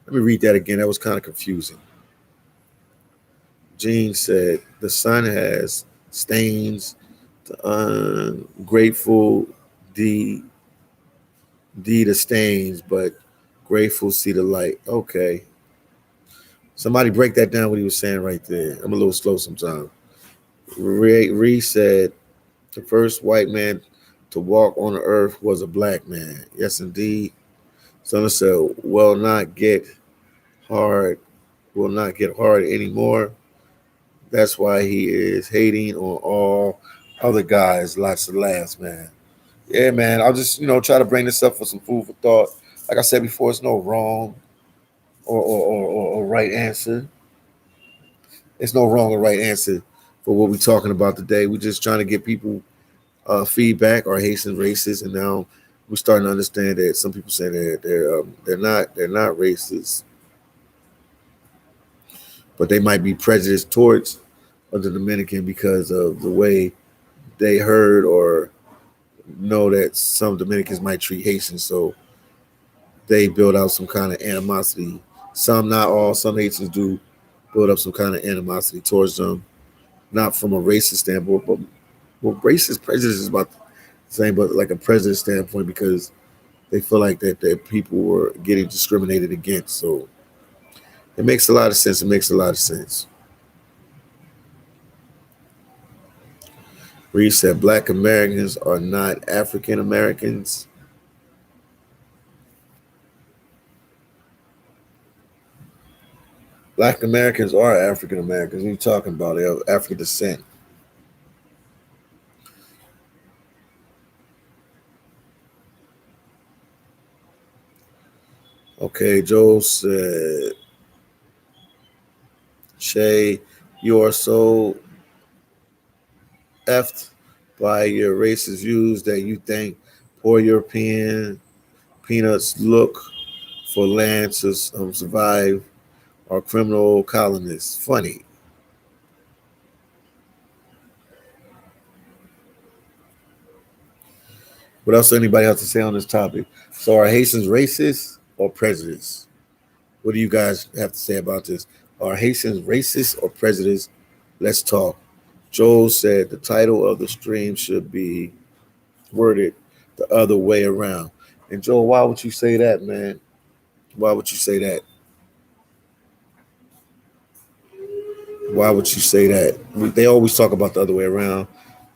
S1: Let me read that again. That was kind of confusing. Gene said, the sun has stains, the ungrateful D the stains, but grateful see the light. Okay. Somebody break that down what he was saying right there. I'm a little slow sometimes. Ree said, the first white man to walk on the earth was a black man. Yes, indeed. Someone said, hard, will not get hard anymore. That's why he is hating on all other guys. Lots of laughs, man. Yeah, man. I'll just, try to bring this up for some food for thought. Like I said before, it's no wrong or right answer. There's no wrong or right answer for what we're talking about today. We're just trying to get people feedback. Are Haitians racist? And now we're starting to understand that some people say they're not racist, but they might be prejudiced towards the Dominican because of the way they heard or know that some Dominicans might treat Haitians, so they build out some kind of animosity. Some, not all, some Haitians do build up some kind of animosity towards them, not from a racist standpoint, but racist prejudice is about the same, but like a prejudice standpoint because they feel like that people were getting discriminated against. So it makes a lot of sense. It makes a lot of sense. Reed said Black Americans are not African Americans. Black Americans are African Americans. What are you talking about? They're of African descent. Okay, Joe said, Shay, you are so effed by your racist views that you think poor European peanuts look for land to survive or criminal colonists. Funny. What else does anybody have to say on this topic? So are Haitians racist or prejudiced? What do you guys have to say about this? Are Haitians racist or prejudiced? Let's talk. Joel said the title of the stream should be worded the other way around. And Joel, why would you say that, man? Why would you say that? Why would you say that? They always talk about the other way around.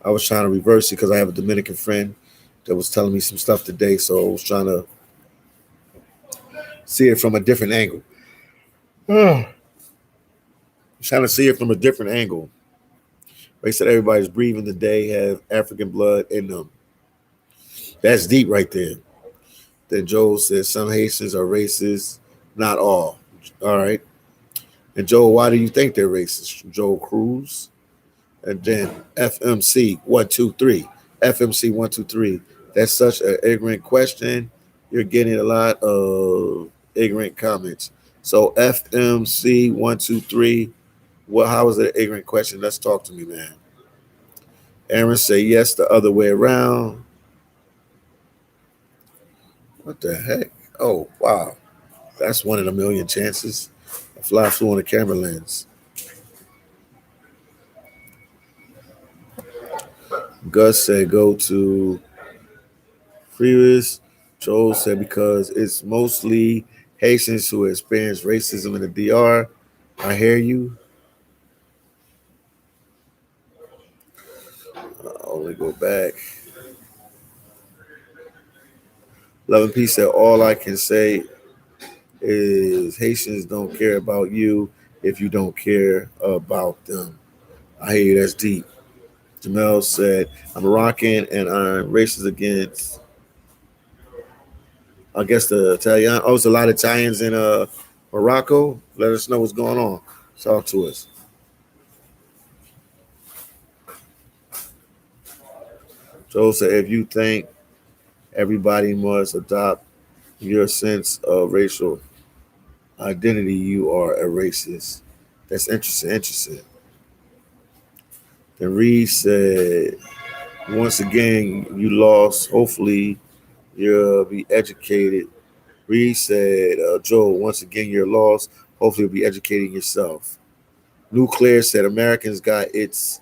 S1: I was trying to reverse it because I have a Dominican friend that was telling me some stuff today, so I was trying to see it from a different angle. Trying to see it from a different angle. They said everybody's breathing today have African blood in them. That's deep right there. Then Joel says some Haitians are racist, not all. All right. And Joel, why do you think they're racist? Joel Cruz. And then FMC 123. FMC 123. That's such an ignorant question. You're getting a lot of ignorant comments. So FMC 123. Well, how is it an ignorant question? Let's talk to me, man. Aaron say yes the other way around. What the heck? Oh, wow. That's one in a million chances. A fly flew on a camera lens. Gus said go to Freeris. Joel said because it's mostly Haitians who experience racism in the DR. I hear you. I'll only go back. Love and Peace said all I can say is Haitians don't care about you if you don't care about them. I hear you. That's deep. Jamel said, I'm Moroccan and I'm racist against, I guess, the Italian. Oh, it's a lot of Italians in Morocco. Let us know what's going on. Talk to us. Joe said, if you think everybody must adopt your sense of racial identity, you are a racist. That's interesting. Interesting. Then Reed said, once again, you lost. Hopefully, you'll be educated. Reed said, Joe, once again, you're lost. Hopefully, you'll be educating yourself. Nuclear said, Americans got its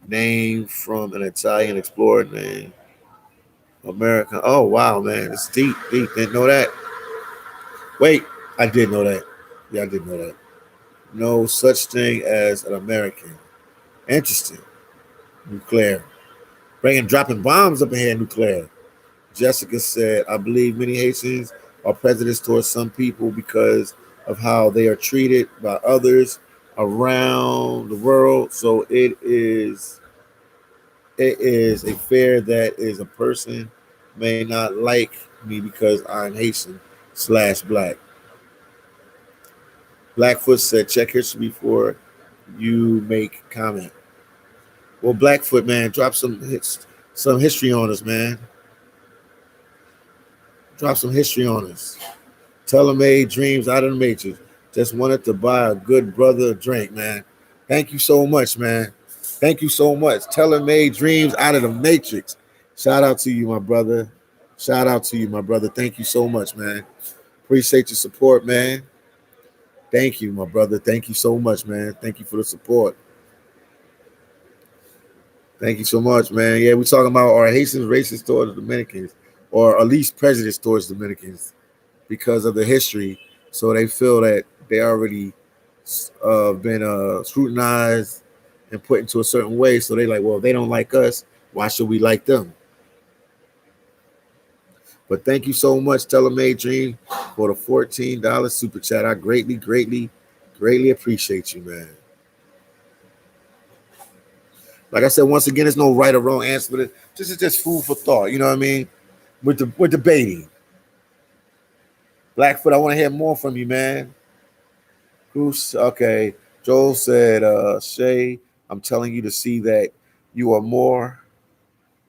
S1: name from an Italian explorer named America. Oh, wow, man. It's deep, deep. Didn't know that. Wait, I did know that. Yeah, I did know that. No such thing as an American. Interesting. Nuclear. Dropping bombs up in here, nuclear. Jessica said, I believe many Haitians are prejudiced towards some people because of how they are treated by others around the world. So it is a fair that is a person may not like me because I'm Haitian slash black. Blackfoot said, check history before you make comment. Well, Blackfoot, man, drop some history on us, man. Drop some history on us. Telemade dreams out of the matrix. Just wanted to buy a good brother a drink, man. Thank you so much, man. Thank you so much. Telemade dreams out of the matrix. Shout out to you, my brother. Shout out to you, my brother. Thank you so much, man. Appreciate your support, man. Thank you, my brother. Thank you so much, man. Thank you for the support. Thank you so much, man. Yeah, we're talking about are Haitians racist towards the Dominicans, or at least prejudiced towards Dominicans because of the history. So they feel that they already been scrutinized and put into a certain way. So they like, well, they don't like us. Why should we like them? But thank you so much, Telemay Dream, for the $14 super chat. I greatly appreciate you, man. Like I said, once again, there's no right or wrong answer, but this is just food for thought. You know what I mean? We're debating. Blackfoot, I want to hear more from you, man. Who's okay? Joel said, Shay, I'm telling you to see that you are more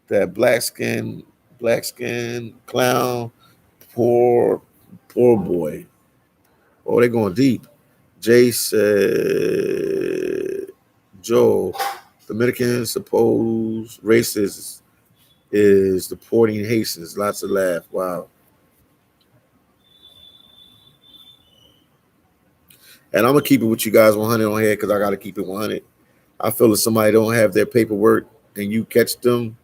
S1: that black skin clown, poor, poor boy. Oh, they're going deep. Jay said, Joel, Dominicans suppose racist is deporting Haitians. Lots of laugh. Wow. And I'm gonna keep it with you guys 100 on here because I gotta keep it 100. I feel if somebody don't have their paperwork and you catch them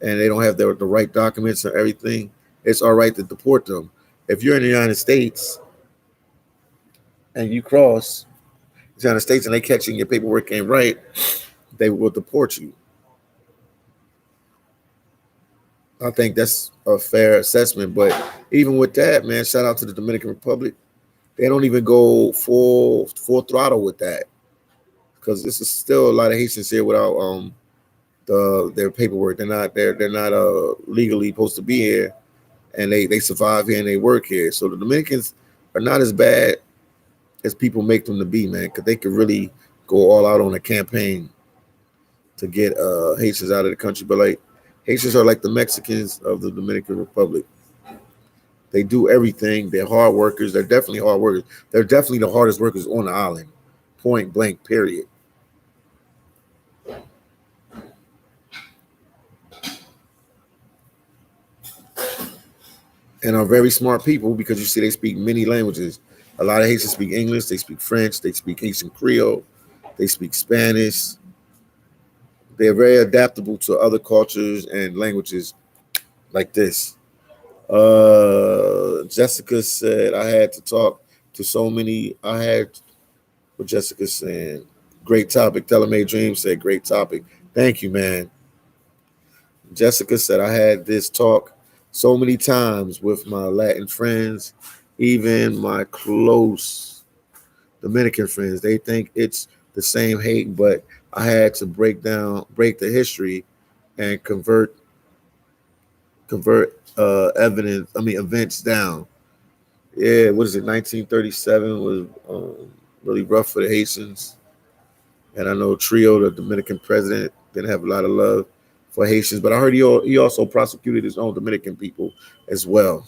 S1: and they don't have the right documents or everything, it's all right to deport them. If you're in the United States and you cross the United States and they catch you and your paperwork ain't right, they will deport you. I think that's a fair assessment. But even with that, man, shout out to the Dominican Republic. They don't even go full throttle with that because this is still a lot of Haitians here without their paperwork. They're not legally supposed to be here, and they survive here and they work here. So the Dominicans are not as bad as people make them to be, man, because they could really go all out on a campaign to get Haitians out of the country. But like Haitians are like the Mexicans of the Dominican Republic. They do everything. They're hard workers. They're definitely hard workers. They're definitely the hardest workers on the island. Point blank, period. And are very smart people because you see they speak many languages. A lot of Haitians speak English. They speak French. They speak Haitian Creole. They speak Spanish. They're very adaptable to other cultures and languages like this. Jessica said, I had to talk to so many. I had what Jessica saying. Great topic. Telemay Dream said, great topic. Thank you, man. Jessica said, I had this talk so many times with my Latin friends, even my close Dominican friends. They think it's the same hate, but I had to break the history and convert events down. Yeah, what is it? 1937 was really rough for the Haitians, and I know Trio, the Dominican president, didn't have a lot of love for Haitians, but I heard he also prosecuted his own Dominican people as well.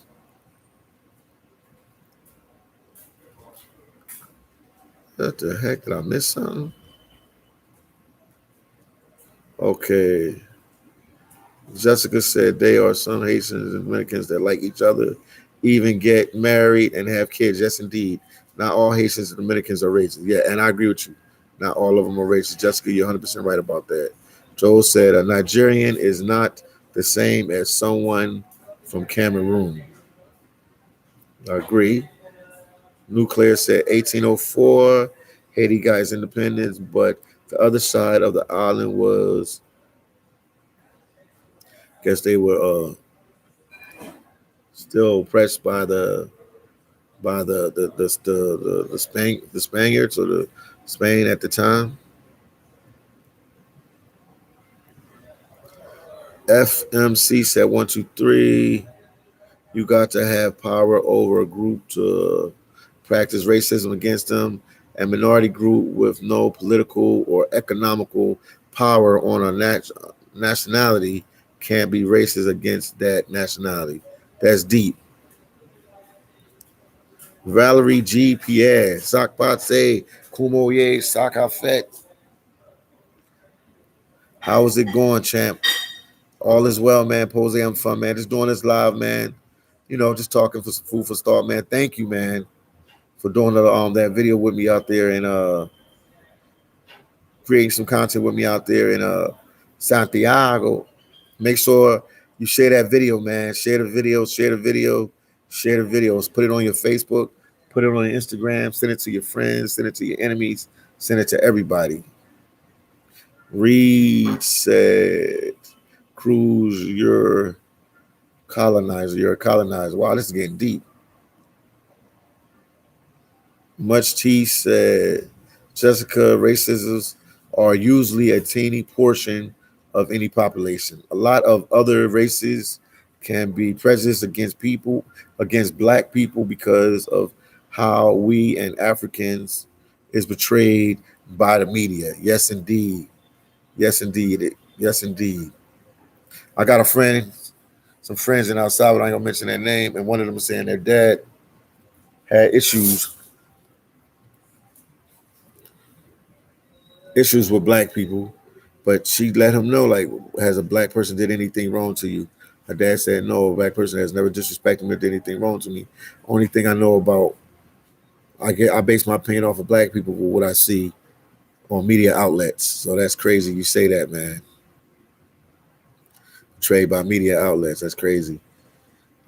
S1: What the heck? Did I miss something? Okay. Jessica said they are some Haitians and Dominicans that like each other, even get married and have kids. Yes, indeed. Not all Haitians and Dominicans are racist. Yeah, and I agree with you. Not all of them are racist. Jessica, you're 100% right about that. Joel said a Nigerian is not the same as someone from Cameroon. I agree. Nuclear said 1804, Haiti got its independence, but the other side of the island was, I guess they were still oppressed by the Spaniards or the Spain at the time. FMC said 1, 2, 3. You got to have power over a group to practice racism against them. A minority group with no political or economical power on a nationality can't be racist against that nationality. That's deep. Valerie G. Pierre, Sakpatse, Kumoye, Sakafet. How is it going, champ? All is well, man. Pose, I'm fun, man. Just doing this live, man. You know, just talking for some food for thought, man. Thank you, man, for doing that video with me out there and creating some content with me out there in Santiago. Make sure you share that video, man. Share the video, share the video, share the videos. Put it on your Facebook, put it on your Instagram, send it to your friends, send it to your enemies, send it to everybody. Reed said, Cruz, you're colonizer. You're a colonizer. Wow, this is getting deep. Much T said, Jessica, racisms are usually a teeny portion of any population. A lot of other races can be prejudiced against people, against black people because of how we and Africans is portrayed by the media. Yes, indeed. Yes, indeed. Yes, indeed. I got a friend, some friends in El Salvador, I ain't gonna mention their name, and one of them was saying their dad had issues with black people, but she let him know, like, has a black person did anything wrong to you? Her dad said, no, a black person has never disrespected me or did anything wrong to me. Only thing I know about, I base my opinion off of black people with what I see on media outlets. So that's crazy. You say that, man. Trade by media outlets. That's crazy.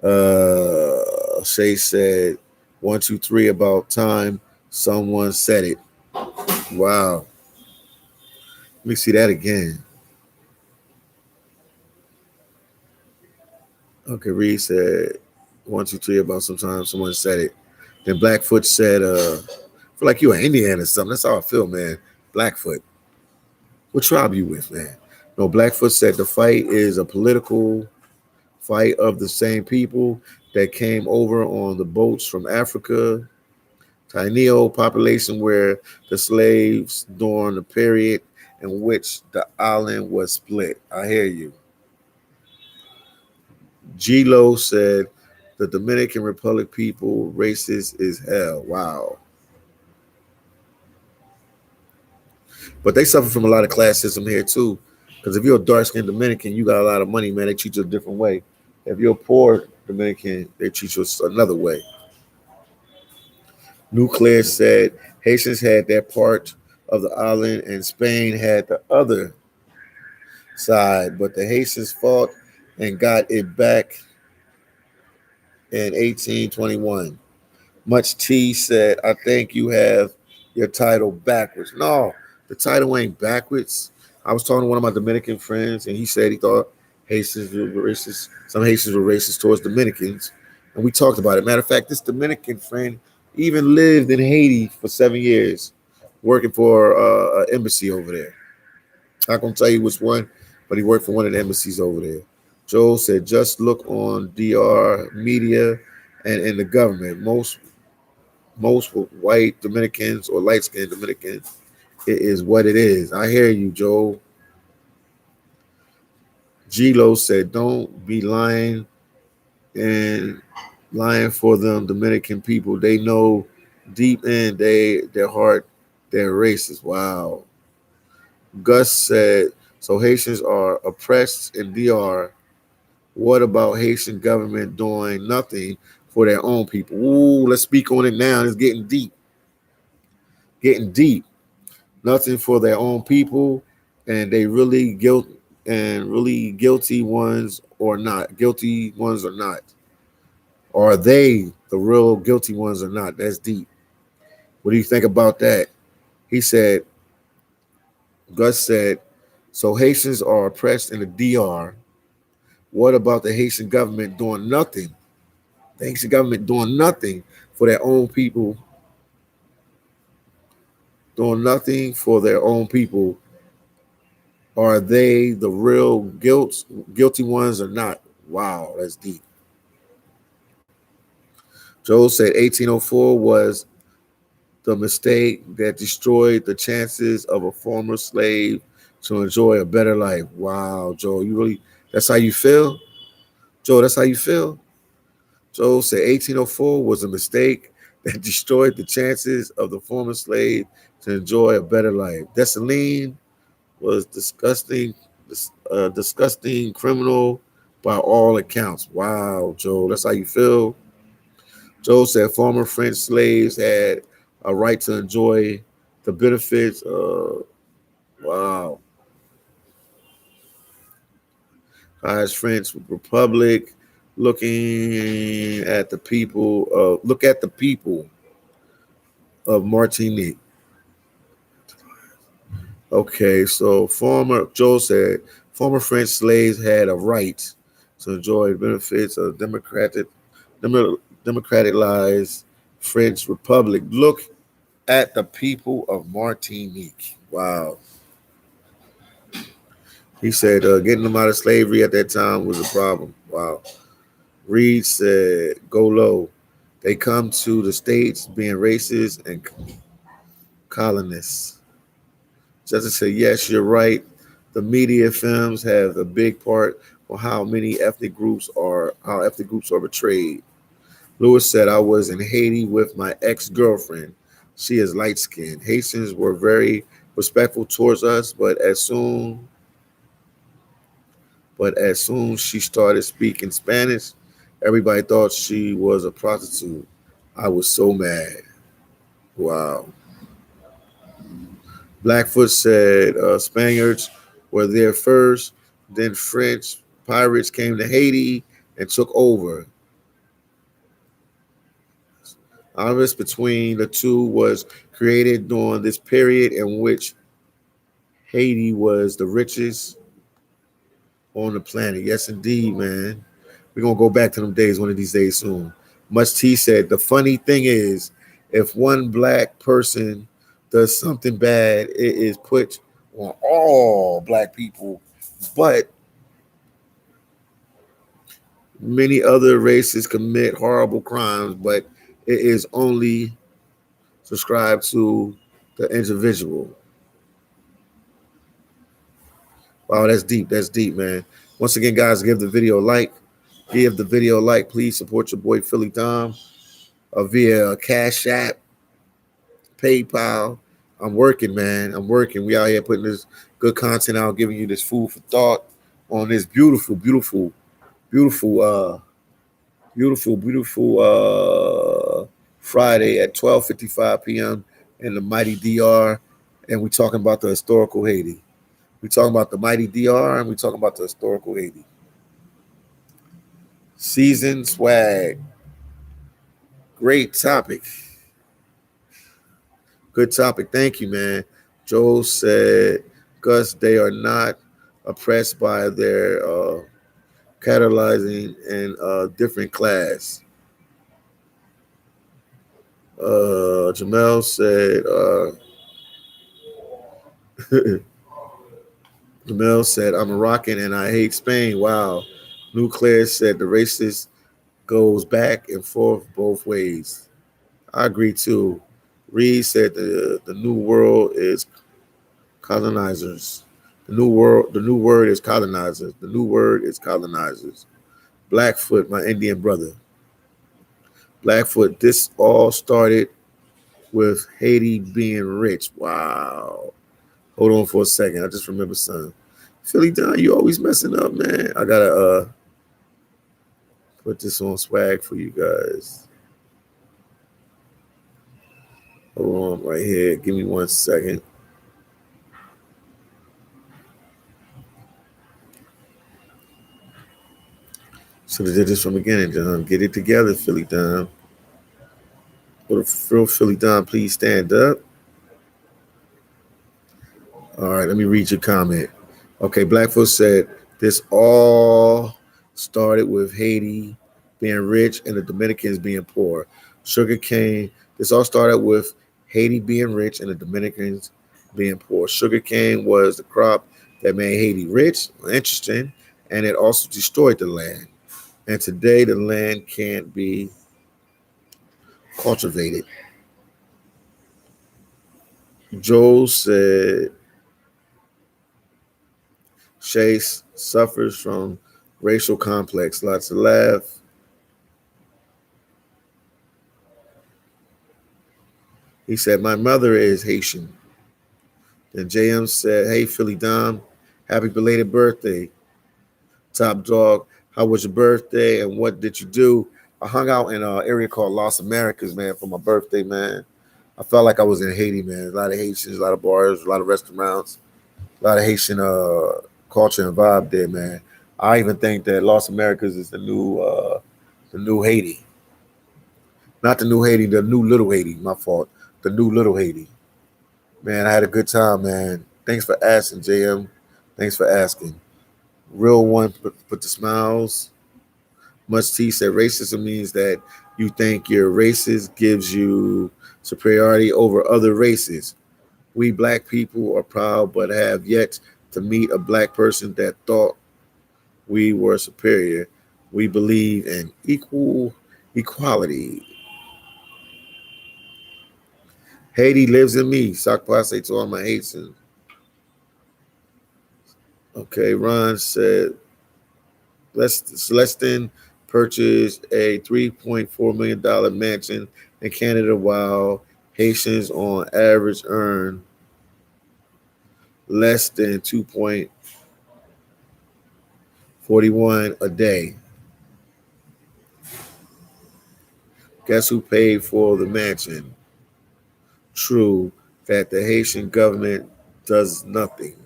S1: Shay said, 1, 2, 3 about time someone said it. Wow. Let me see that again. Okay, Reed said 1, 2, 3 about sometimes someone said it. Then Blackfoot said, I feel like you an Indian or something. That's how I feel, man. Blackfoot. What tribe you with, man? No, Blackfoot said the fight is a political fight of the same people that came over on the boats from Africa. Taino population where the slaves during the period in which the island was split. I hear you. G-Lo said the Dominican Republic people racist as hell. Wow. But they suffer from a lot of classism here too. Because if you're a dark skinned Dominican, you got a lot of money, man. They treat you a different way. If you're a poor Dominican, they treat you another way. Nuclear said Haitians had their part of the island and Spain had the other side, but the Haitians fought and got it back in 1821. Much T said, I think you have your title backwards. No, the title ain't backwards. I was talking to one of my Dominican friends, and he said he thought Haitians were racist. Some Haitians were racist towards Dominicans, and we talked about it. Matter of fact, this Dominican friend even lived in Haiti for 7 years, working for an embassy over there. Not gonna tell you which one, but he worked for one of the embassies over there. Joel said, just look on DR media and in the government. Most white Dominicans or light skinned Dominicans, it is what it is. I hear you, Joel. G-Lo said, don't be lying and lying for them Dominican people. They know deep in their heart they're racist. Wow. Gus said, so Haitians are oppressed in DR. What about Haitian government doing nothing for their own people? Ooh, let's speak on it now. It's getting deep. Getting deep. Nothing for their own people, and they really guilty ones or not. Guilty ones or not. Are they the real guilty ones or not? That's deep. What do you think about that? He said, Gus said, so Haitians are oppressed in the DR. What about the Haitian government doing nothing? The Haitian government doing nothing for their own people, doing nothing for their own people. Are they the real guilty ones or not? Wow, that's deep. Joel said 1804 was the mistake that destroyed the chances of a former slave to enjoy a better life. Wow, Joel, you really, that's how you feel? Joel, that's how you feel? Joel said 1804 was a mistake that destroyed the chances of the former slave to enjoy a better life. Dessalines was disgusting criminal by all accounts. Wow, Joel, that's how you feel? Joel said former French slaves had a right to enjoy the benefits of, wow, Highest French Republic, look at the people of Martinique. Okay, so Joel said Former French slaves had a right to enjoy the benefits of democratized French Republic. Look at the people of Martinique. Wow. He said getting them out of slavery at that time was a problem. Wow. Reed said, go low. They come to the States being racist and colonists. Justice said, yes, you're right. The media films have a big part on how ethnic groups are betrayed. Lewis said, I was in Haiti with my ex-girlfriend. She is light-skinned. Haitians were very respectful towards us, but as soon she started speaking Spanish, everybody thought she was a prostitute. I was so mad. Wow. Blackfoot said Spaniards were there first, then French pirates came to Haiti and took over. Alliance between the two was created during this period in which Haiti was the richest on the planet. Yes, indeed, man. We're going to go back to them days one of these days soon. Much T said, the funny thing is, if one black person does something bad, it is put on all black people, but many other races commit horrible crimes, but it is only subscribed to the individual. Wow, that's deep. That's deep, man. Once again, guys, give the video a like. Give the video a like. Please support your boy Philly Dom via Cash App, PayPal. I'm working, man. I'm working. We out here putting this good content out, giving you this food for thought on this beautiful, beautiful, beautiful, Friday at 12:55 p.m. in the mighty DR. And we talking about the historical Haiti. We talking about the mighty DR, and we talking about the historical Haiti. Season swag. Great topic. Good topic. Thank you, man. Joel said, Gus, they are not oppressed by their catalyzing and different class. Jamel said, Jamel said, I'm Moroccan and I hate Spain. Wow. Nuclear said the racist goes back and forth both ways. I agree too. Reed said the new world is colonizers. The new word is colonizers. The new word is colonizers. Blackfoot, my Indian brother. Blackfoot, this all started with Haiti being rich. Wow. Hold on for a second. I just remember something. Philly Don, you always messing up, man. I gotta put this on swag for you guys. Hold on right here. Give me 1 second. Should have did this from the beginning, John. Get it together, Philly Don. Will the real Philly Don please stand up? All right, let me read your comment. Okay, Blackfoot said this all started with Haiti being rich and the Dominicans being poor. Sugar cane. This all started with Haiti being rich and the Dominicans being poor. Sugar cane was the crop that made Haiti rich. Interesting. And it also destroyed the land. And today the land can't be cultivated. Joel said Chase suffers from racial complex. Lots of laugh. He said, my mother is Haitian. Then JM said, hey, Philly Dom, happy belated birthday. Top dog, how was your birthday and what did you do? I hung out in an area called Las Americas, man, for my birthday, man. I felt like I was in Haiti, man. A lot of Haitians, a lot of bars, a lot of restaurants, a lot of Haitian culture and vibe there, man. I even think that Las Americas is the new Haiti. Not the new Haiti, the new little Haiti. My fault. The new little Haiti. Man, I had a good time, man. Thanks for asking, JM. Thanks for asking. Real one put the smiles. Much T said racism means that you think your racist gives you superiority over other races. We black people are proud but have yet to meet a black person that thought we were superior. We believe in equality. Haiti lives in me. Sakpase to all my Haitians. Okay, Ron said Celestin purchased a $3.4 million mansion in Canada while Haitians on average earn less than 2.41 a day. Guess who paid for the mansion? True that the Haitian government does nothing.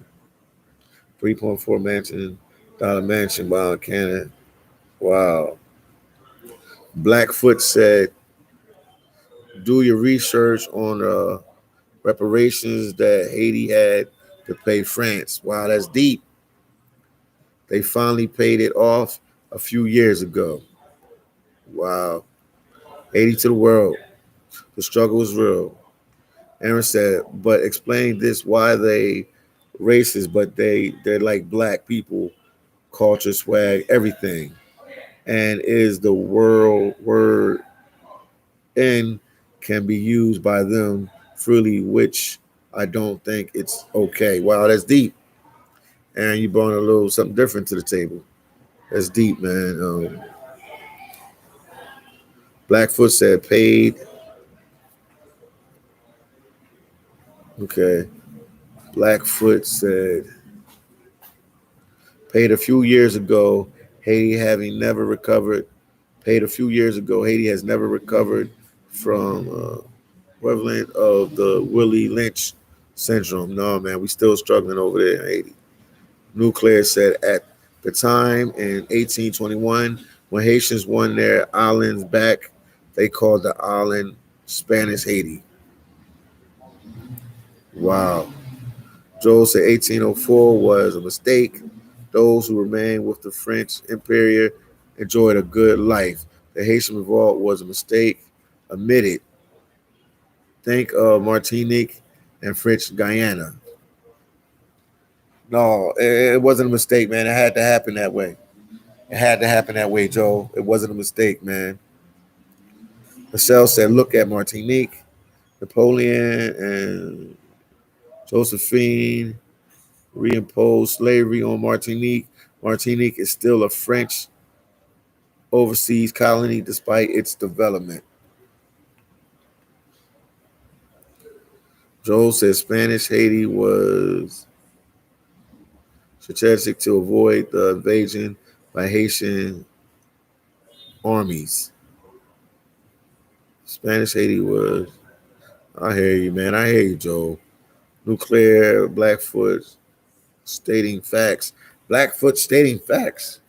S1: 3.4 mansion dollar mansion while in Canada. Wow. Blackfoot said, do your research on reparations that Haiti had to pay France. Wow, that's deep. They finally paid it off a few years ago. Wow. Haiti to the world. The struggle is real. Aaron said, but explain this why they racist, but they're like black people, culture, swag, everything. And is the world word in can be used by them freely, which I don't think it's okay. Wow, that's deep. And you brought a little something different to the table. That's deep, man. Blackfoot said paid. Okay. Blackfoot said paid a few years ago. Haiti having never recovered. Paid a few years ago. Haiti has never recovered from prevalent of the Willie Lynch syndrome. No, man, we still struggling over there in Haiti. Nuclear said at the time in 1821, when Haitians won their islands back, they called the island Spanish Haiti. Wow. Joel said 1804 was a mistake. Those who remained with the French Empire enjoyed a good life. The Haitian revolt was a mistake. Admitted. Think of Martinique and French Guyana. No, it wasn't a mistake, man. It had to happen that way. It had to happen that way, Joe. It wasn't a mistake, man. Michelle said, look at Martinique, Napoleon, and Josephine reimposed slavery on Martinique. Martinique is still a French overseas colony despite its development. Joel said Spanish Haiti was strategic to avoid the invasion by Haitian armies. Spanish Haiti was. I hear you, man. I hear you, Joel. Nuclear, Blackfoot stating facts. Blackfoot stating facts.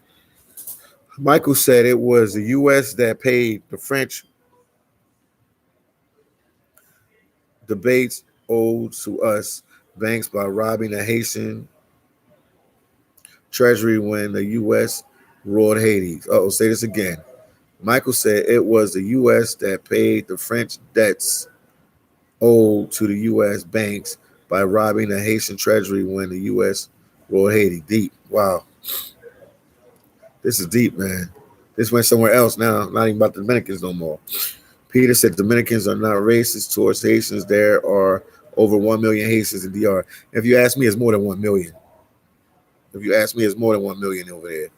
S1: Michael said it was the U.S. that paid the French debates owed to us banks by robbing the Haitian treasury when the U.S. roared Haiti. Oh, say this again. Michael said it was the U.S. that paid the French debts owed to the U.S. banks by robbing the Haitian treasury when the U.S. roared Haiti. Deep. Wow. This is deep, man. This went somewhere else now. Not even about the Dominicans no more. Peter said Dominicans are not racist towards Haitians. There are over 1 million Haitians in DR. If you ask me, it's more than 1 million. If you ask me, it's more than 1 million over there.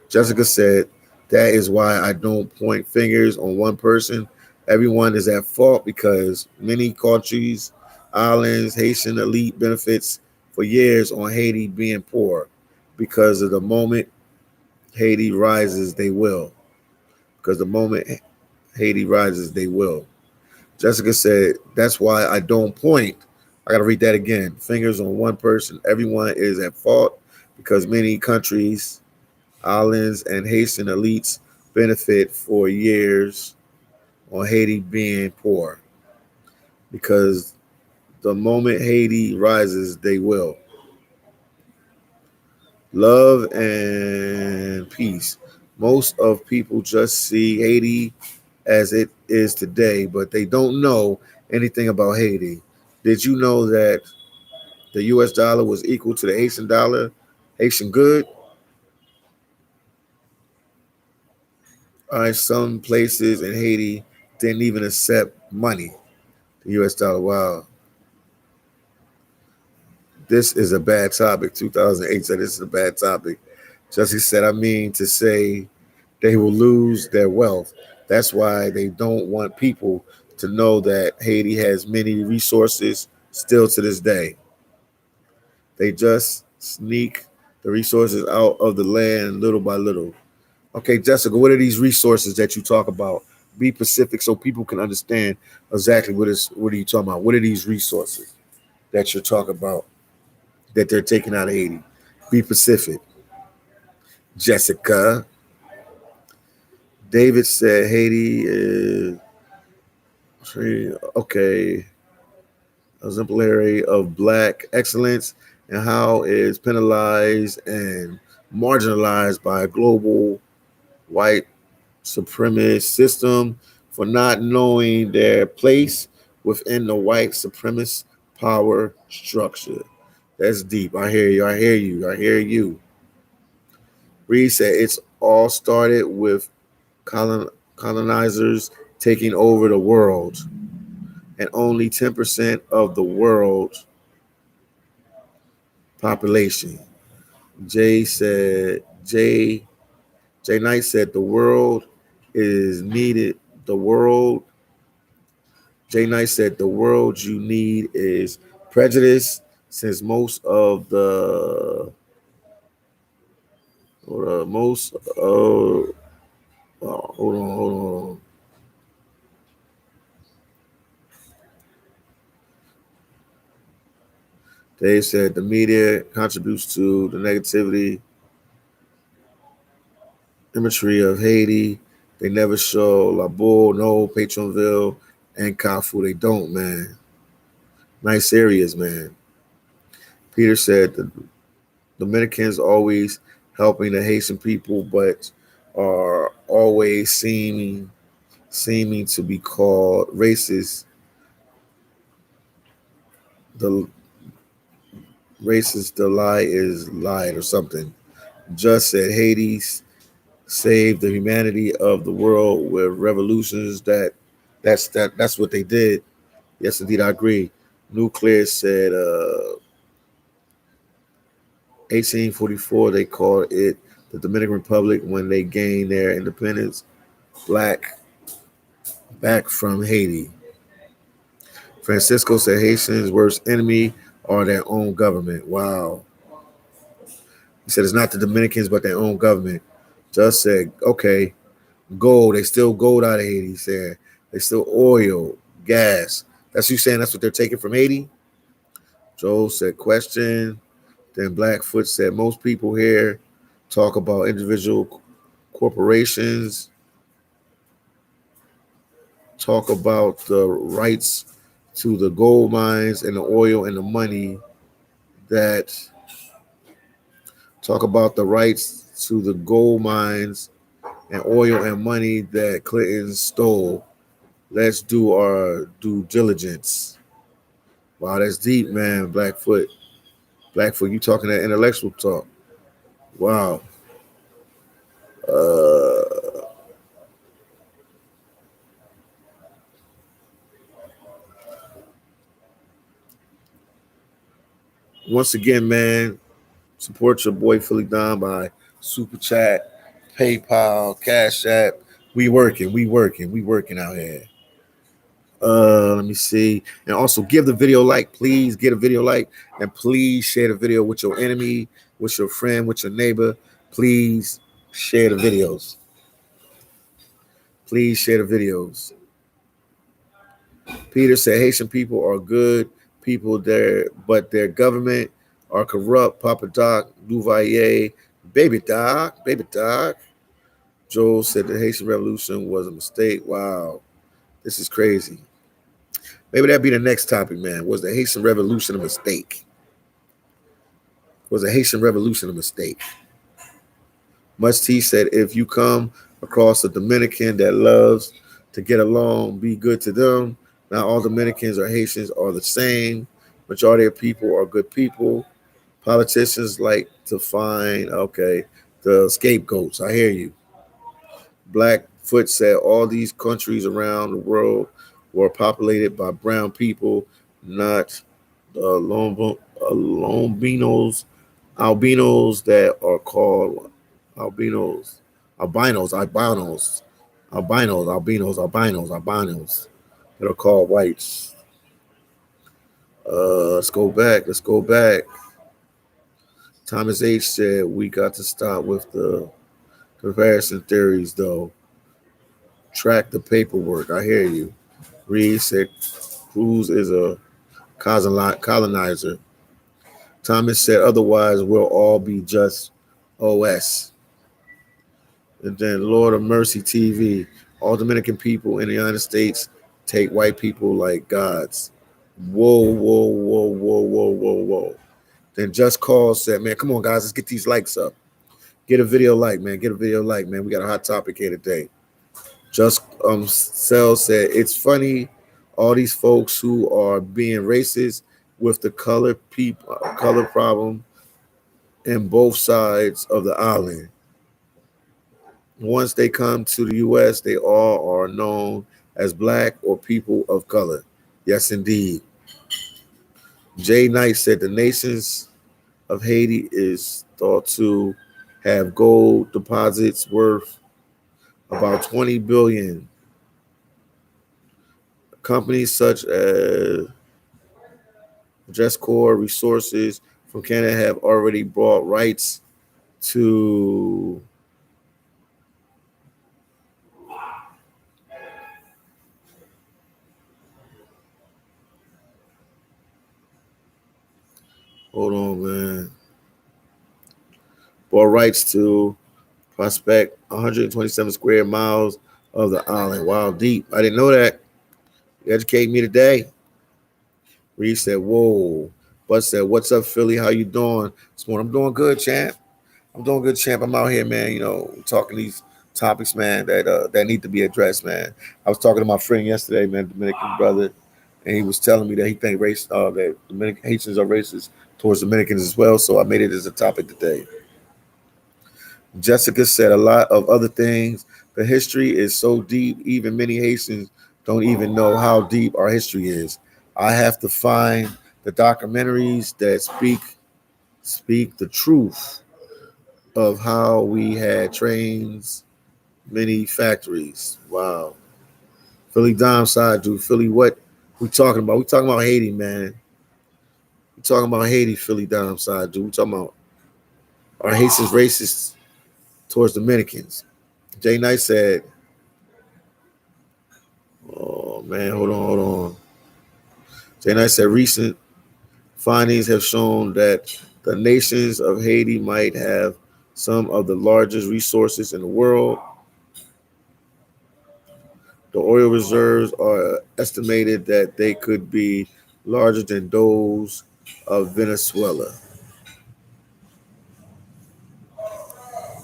S1: Jessica said, that is why I don't point fingers on one person. Everyone is at fault because many countries, islands, Haitian elite benefits for years on Haiti being poor. Because of the moment Haiti rises, they will. Because the moment Haiti rises, they will. Jessica said, that's why I don't point. I got to read that again. Fingers on one person. Everyone is at fault because many countries, islands, and Haitian elites benefit for years on Haiti being poor. Because the moment Haiti rises, they will. Love and peace. Most of people just see Haiti as it is today, but they don't know anything about Haiti. Did you know that the US dollar was equal to the Haitian dollar, Haitian good? All right, some places in Haiti didn't even accept money, the US dollar. Wow, this is a bad topic. 2008 said this is a bad topic. Jesse said, I mean to say they will lose their wealth. That's why they don't want people to know that Haiti has many resources still to this day. They just sneak the resources out of the land little by little. Okay, Jessica, what are these resources that you talk about? Be specific so people can understand exactly what are you talking about? What are these resources that you're talking about that they're taking out of Haiti? Be specific. Jessica. David said Haiti is okay, exemplary of black excellence and how it is penalized and marginalized by a global white supremacist system for not knowing their place within the white supremacist power structure. That's deep. I hear you. I hear you. I hear you. Reed said it's all started with colonizers taking over the world, and only 10% of the world's population. Jay said, Jay Knight said the world is needed. The world Jay Knight said the world you need is prejudice, since most of the most hold on. They said the media contributes to the negativity imagery of Haiti. They never show La Boule, no Patronville, and Cafu. They don't, man. Nice areas, man. Peter said the Dominicans always helping the Haitian people, but are always seeming to be called racist. The the lie is lied or something. Just said Hades saved the humanity of the world with revolutions. That's what they did. Yes, indeed, I agree. Nuclear said 1844 they called it the Dominican Republic when they gained their independence. Black back from Haiti. Francisco said Haitians' worst enemy are their own government. Wow. He said it's not the Dominicans, but their own government. Just said, okay, gold. They still gold out of Haiti. He said they still oil, gas. That's you saying that's what they're taking from Haiti? Joel said, question. Then Blackfoot said, most people here talk about individual corporations, talk about the rights to the gold mines and the oil and the money that talk about the rights to the gold mines and oil and money that Clinton stole. Let's do our due diligence. Wow, that's deep, man. Blackfoot. Blackfoot, you talking that intellectual talk. Wow. Uh, Once again, man, support your boy Philly Don by Super Chat, PayPal, Cash App. We working out here. Let me see. And also give the video like. Please get a video like. And please share the video with your enemy, with your friend, with your neighbor. Please share the videos. Please share the videos. Peter said Haitian people are good people there, but their government are corrupt. Papa Doc, Duvalier, baby Doc. Joel said the Haitian Revolution was a mistake. Wow, this is crazy. Maybe that'd be the next topic, man. Was the Haitian Revolution a mistake? Was a Haitian revolution a mistake? Much T said, if you come across a Dominican that loves to get along, be good to them. Not all Dominicans or Haitians are the same. Majority of people are good people. Politicians like to find, okay, the scapegoats. I hear you. Blackfoot said all these countries around the world were populated by brown people, not albinos, albinos that are called albinos, albinos that are called whites. Let's go back. Let's go back. Thomas H said we got to stop with the comparison theories, though. Track the paperwork. I hear you. Reed said Cruz is a colonizer. Thomas said otherwise we'll all be just OS. And then Lord of Mercy TV. All Dominican people in the United States take white people like gods. Whoa, whoa, whoa, whoa, whoa, whoa, whoa. Then Just Cause said, man, come on, guys, let's get these likes up. Get a video like, man. Get a video like, man. We got a hot topic here today. Just Cell said, it's funny, all these folks who are being racist with the color problem in both sides of the island. Once they come to the U.S., they all are known as black or people of color. Yes, indeed. Jay Knight said the nations of Haiti is thought to have gold deposits worth about 20 billion. Companies such as Jescor Resources from Canada have already bought rights to hold on, man. Bought rights to prospect 127 square miles of the island. Wow, deep. I didn't know that. You educate me today. Reed said, whoa. Bud said, what's up, Philly? How you doing this morning? I'm doing good, champ. I'm doing good, champ. I'm out here, man, talking these topics, man, that need to be addressed, man. I was talking to my friend yesterday, man, Dominican brother, and he was telling me that he think that Haitians are racist towards Dominicans as well. So I made it as a topic today. Jessica said a lot of other things. The history is so deep, even many Haitians don't even know how deep our history is. I have to find the documentaries that speak the truth of how we had trains, many factories. Wow. Philly Dime side, dude. Philly, what we talking about? We talking about Haiti, man. We talking about Haiti, Philly Dime side, dude. We talking about are Haitians racist towards Dominicans? Jay Knight said, oh man, hold on. Jay Knight said recent findings have shown that the nations of Haiti might have some of the largest resources in the world. The oil reserves are estimated that they could be larger than those of Venezuela.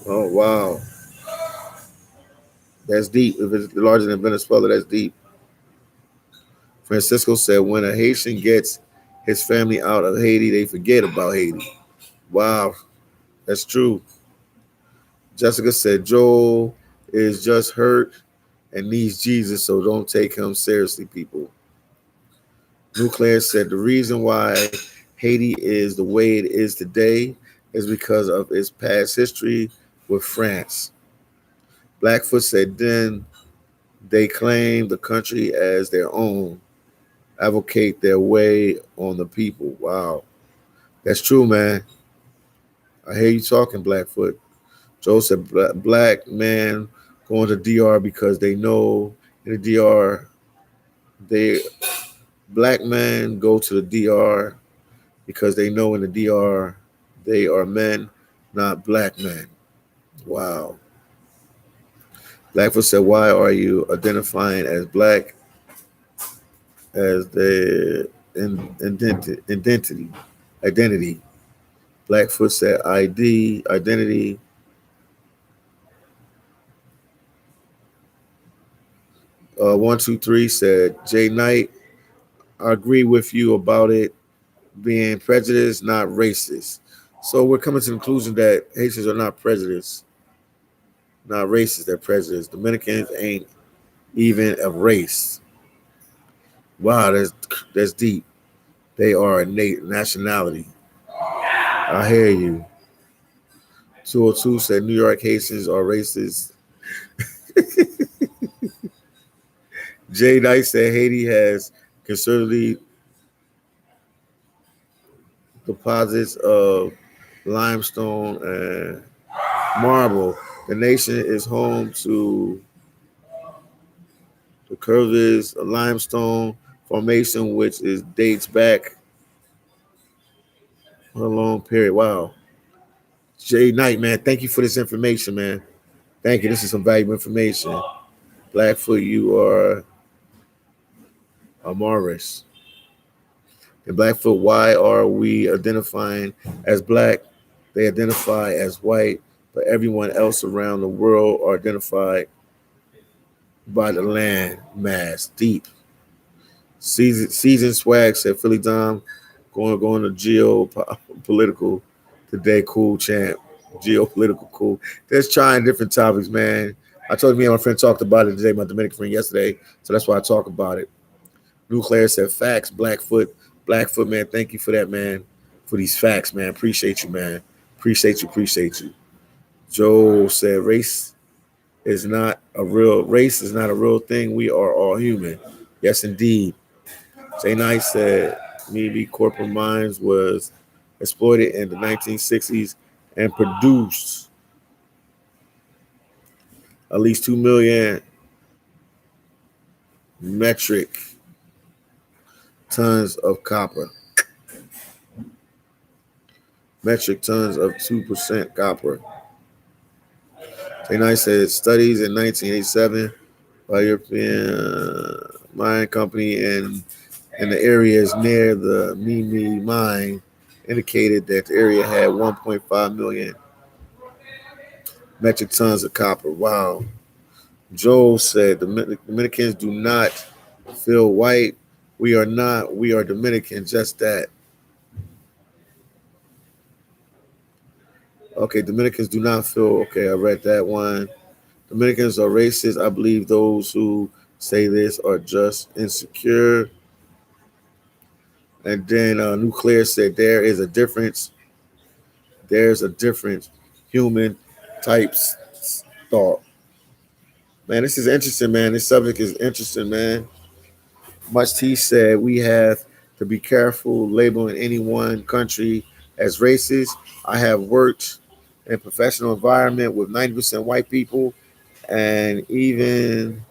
S1: Oh, wow. That's deep. If it's larger than Venezuela, that's deep. Francisco said, when a Haitian gets his family out of Haiti, they forget about Haiti. Wow, that's true. Jessica said, Joel is just hurt and needs Jesus, so don't take him seriously, people. Nuclear said, the reason why Haiti is the way it is today is because of its past history with France. Blackfoot said, then they claim the country as their own, advocate their way on the people. Wow. That's true, man. I hear you talking, Blackfoot. Joe said, black man going to DR because they know in the DR, they black men go to the DR because they know in the DR they are men, not black men. Wow. Blackfoot said, why are you identifying as black as the identity? Blackfoot said identity. 123 said Jay Knight. I agree with you about it being prejudiced, not racist. So we're coming to the conclusion that Haitians are not prejudiced, not racist. They're prejudiced. Dominicans ain't even a race. Wow, that's deep. They are a nationality. I hear you. 202 said New York Haitians are racist. Jay Knight said Haiti has considerably deposits of limestone and marble. The nation is home to the Curvis limestone formation, which is dates back a long period. Wow. Jay Knight, man, thank you for this information, man. Thank you. This is some valuable information. Blackfoot, you are a Morris. And Blackfoot, why are we identifying as black? They identify as white, but everyone else around the world are identified by the land mass. Deep. Season swag said Philly Dom going to geopolitical today. Cool champ. Geopolitical cool. Let's trying different topics, man. I told me and my friend talked about it today, my Dominican friend yesterday. So that's why I talk about it. Nuclear said facts, Blackfoot, man. Thank you for that, man. For these facts, man. Appreciate you, man. Appreciate you. Joe said race is not a real thing. We are all human. Yes, indeed. Jay Knight said maybe corporate minds was exploited in the 1960s and produced at least 2 million metric tons of copper. Metric tons of 2% copper. Jay Knight said studies in 1987 by European mine company in the areas near the Mimi mine indicated that the area had 1.5 million metric tons of copper. Wow. Joel said the Dominicans do not feel white. We are not. We are Dominican. Just that. Okay, Dominicans do not feel. Okay, I read that one. Dominicans are racist. I believe those who say this are just insecure. And then Nuclear said there is a difference. There's a difference. Human types thought. Man, this is interesting, man. This subject is interesting, man. Much T said we have to be careful labeling any one country as racist. I have worked in a professional environment with 90% white people, and even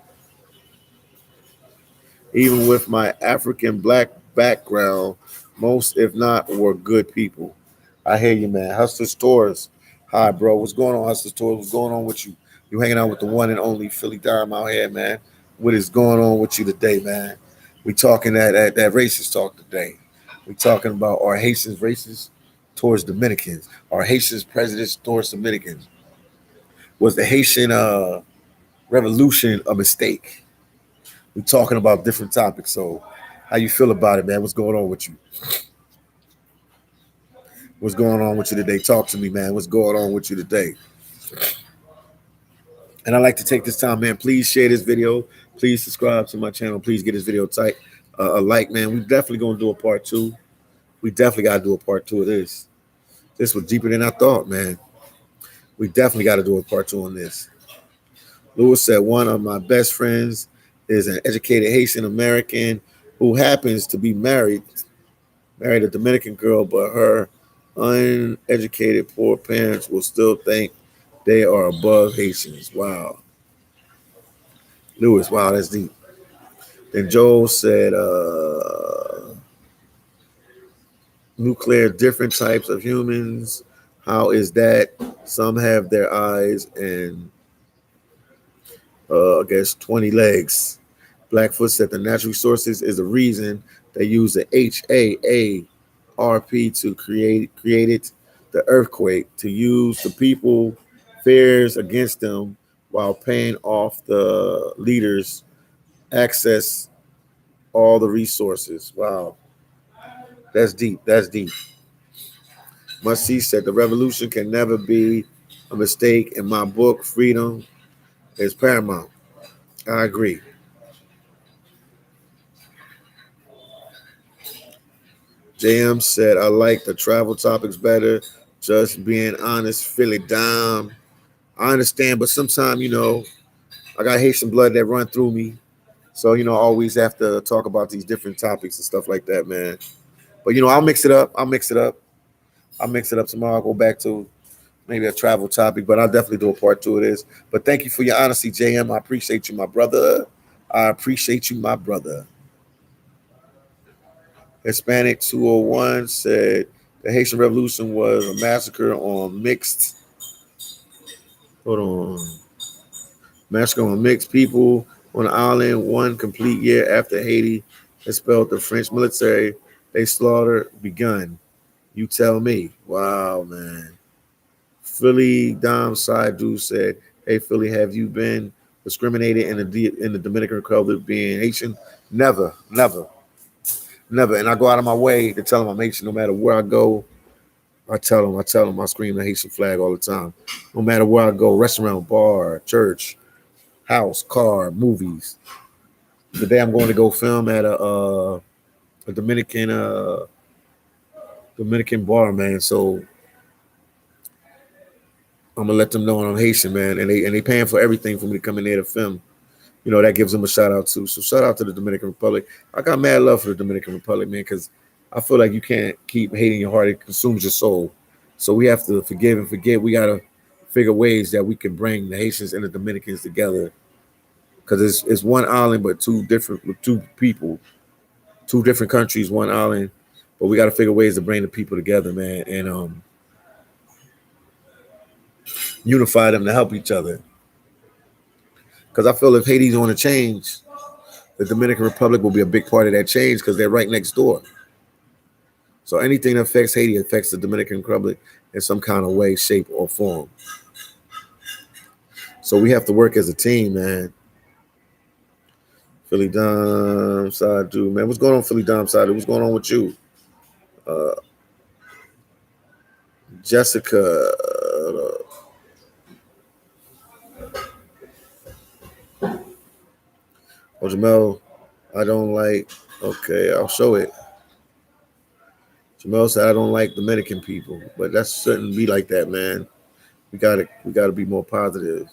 S1: with my African black background, most, if not, were good people. I hear you, man. Hustler Stores. Hi, bro. What's going on, Hustler Stores? What's going on with you? You hanging out with the one and only Philly Dime out here, man. What is going on with you today, man? We talking that racist talk today. We talking about are Haitians racist towards Dominicans? Are Haitians prejudice towards Dominicans? Was the Haitian revolution a mistake? We talking about different topics. So, how you feel about it, man? What's going on with you? What's going on with you today? Talk to me, man. What's going on with you today? And I'd like to take this time, man. Please share this video. Please subscribe to my channel. Please get this video tight. A like, man. We definitely gonna do a part two. We definitely gotta do a part two of this. This was deeper than I thought, man. We definitely gotta do a part two on this. Lewis said one of my best friends is an educated Haitian American who happens to be married a Dominican girl, but her uneducated poor parents will still think they are above Haitians. Wow. Lewis, wow, that's deep. Then Joel said, nuclear, different types of humans. How is that? Some have their eyes and, I guess, 20 legs. Blackfoot said the natural resources is the reason they use the HAARP to create it. the earthquake, to use the people fears against them while paying off the leaders access all the resources. Wow, that's deep. That's deep. Must see said the revolution can never be a mistake. In my book, freedom is paramount. I agree. JM said I like the travel topics better. Just being honest, feel it down. I understand, but sometimes I got Haitian blood that run through me. So, I always have to talk about these different topics and stuff like that, man. But, I'll mix it up. I'll mix it up tomorrow. I'll go back to maybe a travel topic, but I'll definitely do a part two of this. But thank you for your honesty, JM. I appreciate you, my brother. I appreciate you, my brother. Hispanic 201 said the Haitian Revolution was a massacre on mixed, hold on, massacre on mixed people on the island 1 complete year after Haiti expelled the French military. They slaughter begun. You tell me. Wow, man. Philly Dom Saidu said, "Hey Philly, have you been discriminated in the Dominican Republic being Haitian? Never, never, never." And I go out of my way to tell them I'm Haitian. No matter where I go, I tell them, I scream the Haitian flag all the time. No matter where I go, restaurant, bar, church, house, car, movies. The day I'm going to go film at a Dominican bar, man. So I'm gonna let them know I'm Haitian, man, and they paying for everything for me to come in there to film. That gives them a shout out too. So shout out to the Dominican Republic. I got mad love for the Dominican Republic, man, because I feel like you can't keep hating your heart; it consumes your soul. So we have to forgive and forget. We gotta figure ways that we can bring the Haitians and the Dominicans together, because it's one island but two people, two different countries, one island. But we got to figure ways to bring the people together, man, and unify them to help each other. Because I feel if Haiti's on a change, the Dominican Republic will be a big part of that change because they're right next door. So anything that affects Haiti affects the Dominican Republic in some kind of way, shape, or form. So we have to work as a team, man. Philly Dom Sadu, man. What's going on, Philly Dom Sadu? What's going on with you? Uh, Jessica. Jamel, I don't like. Okay, I'll show it. Jamel said I don't like Dominican people, but that shouldn't be like that, man. We gotta be more positive.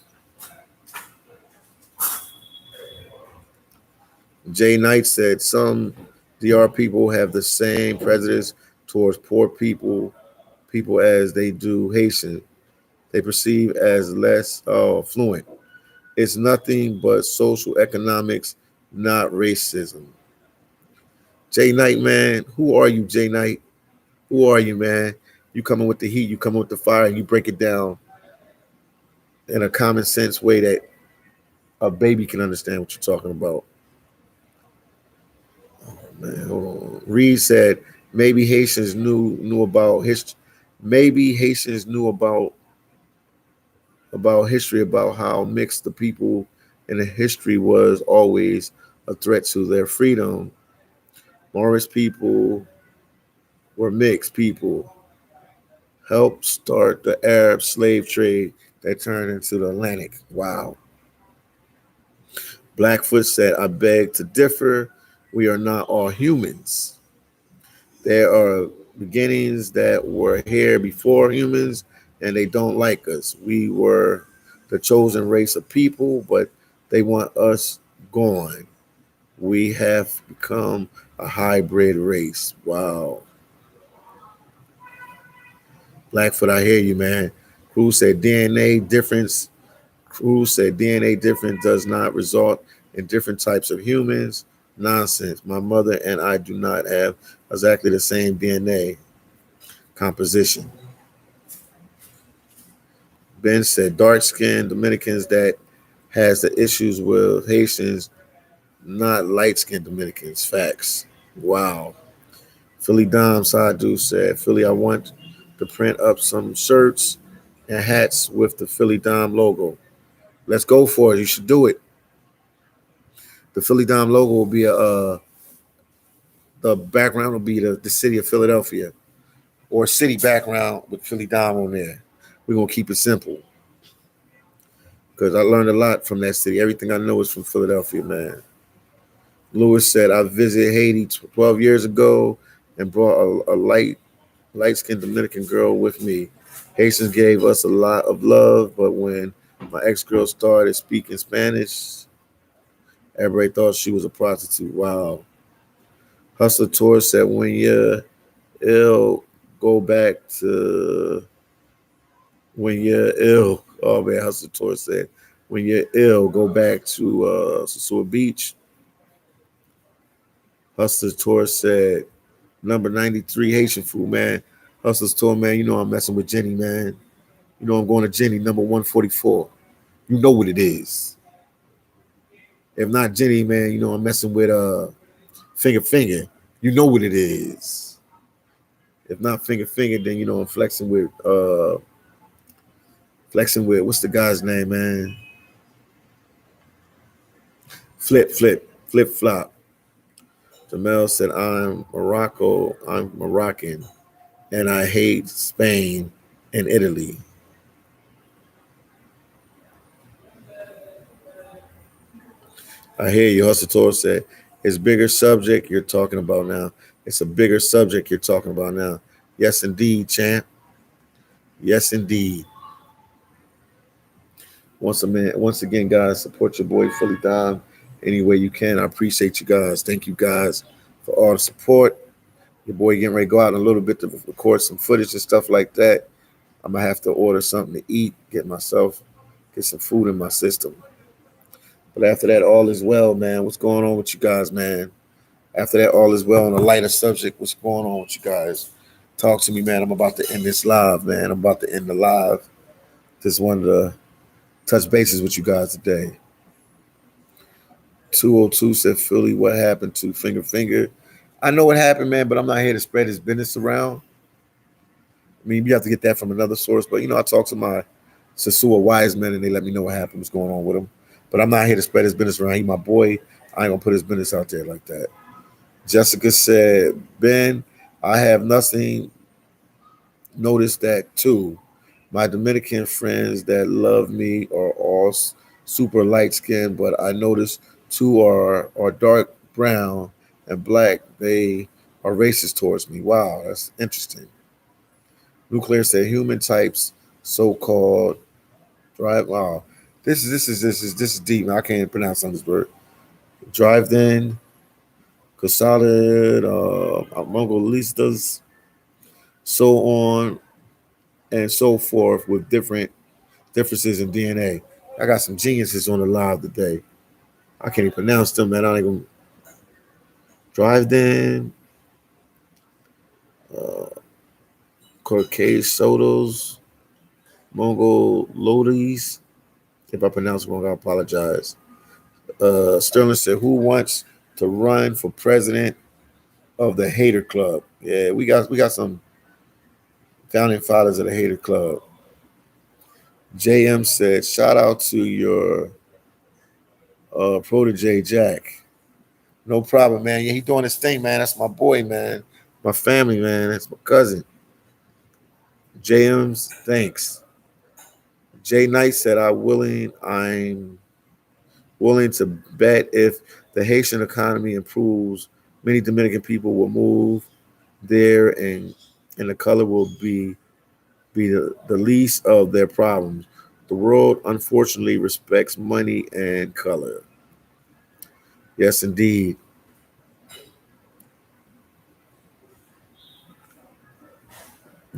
S1: Jay Knight said some DR people have the same prejudice towards poor people as they do Haitian. They perceive as less fluent. It's nothing but social economics, not racism. Jay Knight, man, who are you, Jay Knight? Who are you, man? You coming with the heat, you coming with the fire, and you break it down in a common sense way that a baby can understand what you're talking about. Man, hold on. Reed said maybe Haitians knew about history. Maybe Haitians knew about history, about how mixed the people in the history was always a threat to their freedom. Morris people were mixed people, helped start the Arab slave trade that turned into the Atlantic. Wow. Blackfoot said, I beg to differ. We are not all humans. There are beginnings that were here before humans and they don't like us. We were the chosen race of people, but they want us gone. We have become a hybrid race. Wow. Blackfoot, I hear you, man. Cruz said DNA difference. Cruz said DNA difference does not result in different types of humans. Nonsense. My mother and I do not have exactly the same DNA composition. Ben said dark skinned Dominicans that has the issues with Haitians, not light skinned Dominicans. Facts. Wow. Philly Dom Sadu said, Philly, I want to print up some shirts and hats with the Philly Dime logo. Let's go for it. You should do it. The Philly Dime logo will be the background will be the city of Philadelphia, or city background with Philly Dime on there. We're gonna keep it simple because I learned a lot from that city. Everything I know is from Philadelphia, man. Lewis said I visited Haiti 12 years ago and brought a light skinned Dominican girl with me. Haitians gave us a lot of love, but when my ex girl started speaking Spanish, everybody thought she was a prostitute. Wow. Hustler Tour said when you're ill, go back to when you're ill. Oh man, Hustler Tour said when you're ill, go back to Sasua Beach. Hustler Tour said number 93 Haitian food, man. Hustler's Tour, man. You know I'm messing with Jenny, man. You know I'm going to Jenny, number 144. You know what it is. If not Jenny, man, you know I'm messing with Finger. You know what it is. If not Finger, then you know I'm flexing with what's the guy's name, man? Flip flop. Jamel said I'm Moroccan, and I hate Spain and Italy. I hear you. Hustle said, it's bigger subject you're talking about now. It's a bigger subject you're talking about now. Yes, indeed, champ. Yes, indeed. Once again, guys, support your boy Fully Dime any way you can. I appreciate you guys. Thank you guys for all the support. Your boy getting ready to go out in a little bit to record some footage and stuff like that. I'm gonna have to order something to eat, get some food in my system. But after that, all is well, man. What's going on with you guys, man? After that, all is well on a lighter subject. What's going on with you guys? Talk to me, man. I'm about to end this live, man. I'm about to end the live. Just wanted to touch bases with you guys today. 202 said, Philly, what happened to Finger? I know what happened, man, but I'm not here to spread his business around. I mean, you have to get that from another source. But, I talk to my Sasua wise men, and they let me know what happened, what's going on with him. But I'm not here to spread his business around. He's my boy. I ain't going to put his business out there like that. Jessica said, Ben, I have nothing noticed that too. My Dominican friends that love me are all super light skinned, but I noticed two are dark brown and black. They are racist towards me. Wow, that's interesting. Nuclear said human types, so called drive. Wow, this is deep. I can't pronounce some of this word. Drive in, Casalid, Mongolistas, so on and so forth with differences in DNA. I got some geniuses on the live today. I can't even pronounce them, man. I ain't gonna drive in, uh, Corcade Sotos, Mongol Lodis. If I pronounce it wrong, I apologize. Sterling said, "Who wants to run for president of the Hater Club?" Yeah, we got some founding fathers of the Hater Club. JM said, "Shout out to your protege Jack." No problem, man. Yeah, he doing his thing, man. That's my boy, man. My family, man. That's my cousin. JM's, thanks. Jay Knight said, I'm willing to bet if the Haitian economy improves, many Dominican people will move there and the color will be the least of their problems. The world unfortunately respects money and color. Yes, indeed.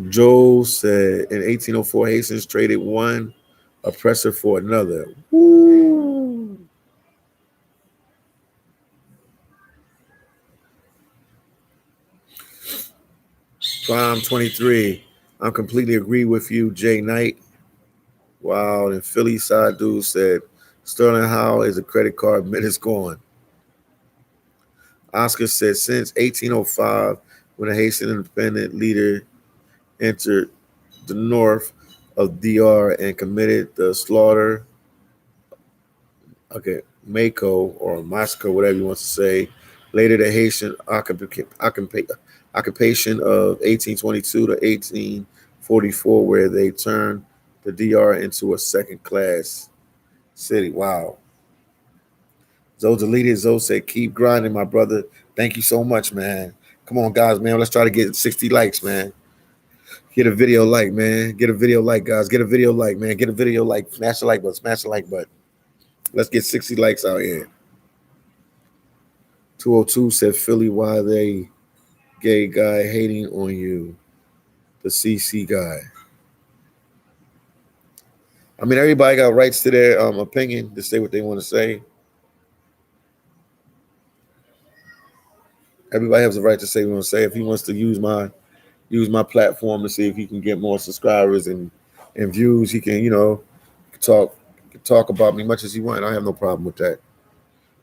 S1: Joe said in 1804, Haitians traded one oppressor for another. Woo! Prime 23. I'm completely agree with you, Jay Knight. Wow. And Philly side dude said Sterling Howe is a credit card minutes gone. Oscar said since 1805, when a Haitian independent leader entered the north of DR and committed the slaughter. Okay, Mako or Moscow, whatever you want to say. Later, the Haitian occupation of 1822 to 1844, where they turned the DR into a second-class city. Wow. Zoe deleted. Zoe said, "Keep grinding, my brother. Thank you so much, man. Come on, guys, man. Let's try to get 60 likes, man. Get a video like, man. Get a video like, guys. Get a video like, man. Get a video like. Smash the like button. Smash the like button. Let's get 60 likes out here." 202 said, "Philly, why they gay guy hating on you? The CC guy." I mean, everybody got rights to their opinion to say what they want to say. Everybody has the right to say what they want to say. If he wants to use my platform to see if he can get more subscribers and views, he can, talk talk about me much as he wants. I have no problem with that.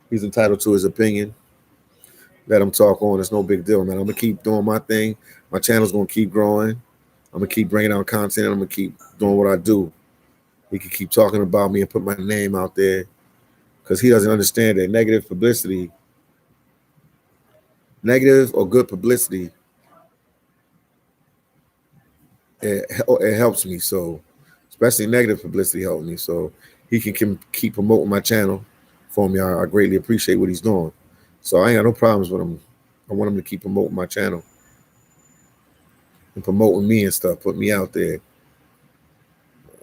S1: He's entitled to his opinion. Let him talk on. It's no big deal, man. I'm gonna keep doing my thing. My channel's gonna keep growing. I'm gonna keep bringing out content. And I'm gonna keep doing what I do. He can keep talking about me and put my name out there because he doesn't understand that negative or good publicity, it helps me. So, especially negative publicity helps me. So he can keep promoting my channel for me. I greatly appreciate what he's doing. So I ain't got no problems with him. I want him to keep promoting my channel and promoting me and stuff, put me out there.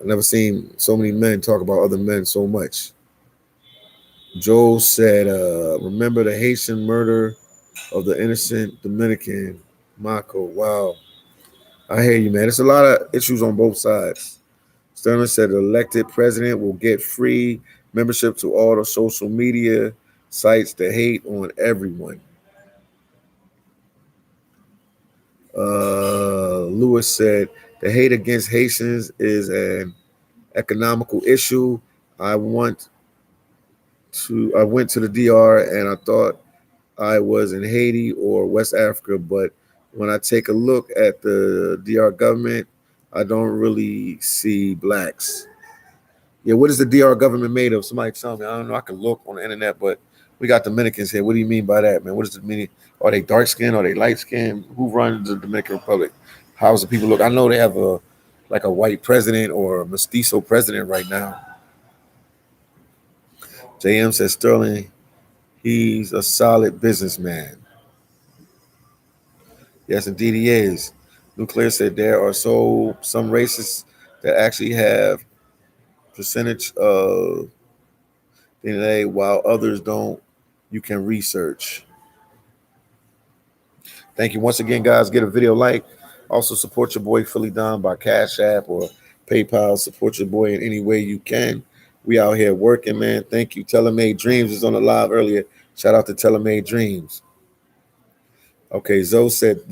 S1: I've never seen so many men talk about other men so much. Joel said, remember the Haitian murder of the innocent Dominican Mako. Wow. I hear you, man. There's a lot of issues on both sides. Sterling said the elected president will get free membership to all the social media sites that hate on everyone. Lewis said the hate against Haitians is an economical issue. I went to the DR and I thought I was in Haiti or West Africa, but when I take a look at the DR government, I don't really see blacks. Yeah, what is the DR government made of? Somebody tell me. I don't know. I can look on the internet, but we got Dominicans here. What do you mean by that, man? What does it mean? Are they dark skinned? Are they light skinned? Who runs the Dominican Republic? How's the people look? I know they have a white president or a mestizo president right now. JM says Sterling, he's a solid businessman. Yes, indeed he is. Nuclear said there are some races that actually have percentage of DNA while others don't. You can research. Thank you once again, guys. Get a video like. Also support your boy Philly Don by Cash App or PayPal. Support your boy in any way you can. We out here working, man. Thank you. Telemade Dreams was on the live earlier. Shout out to Telemade Dreams. Okay, Zoe said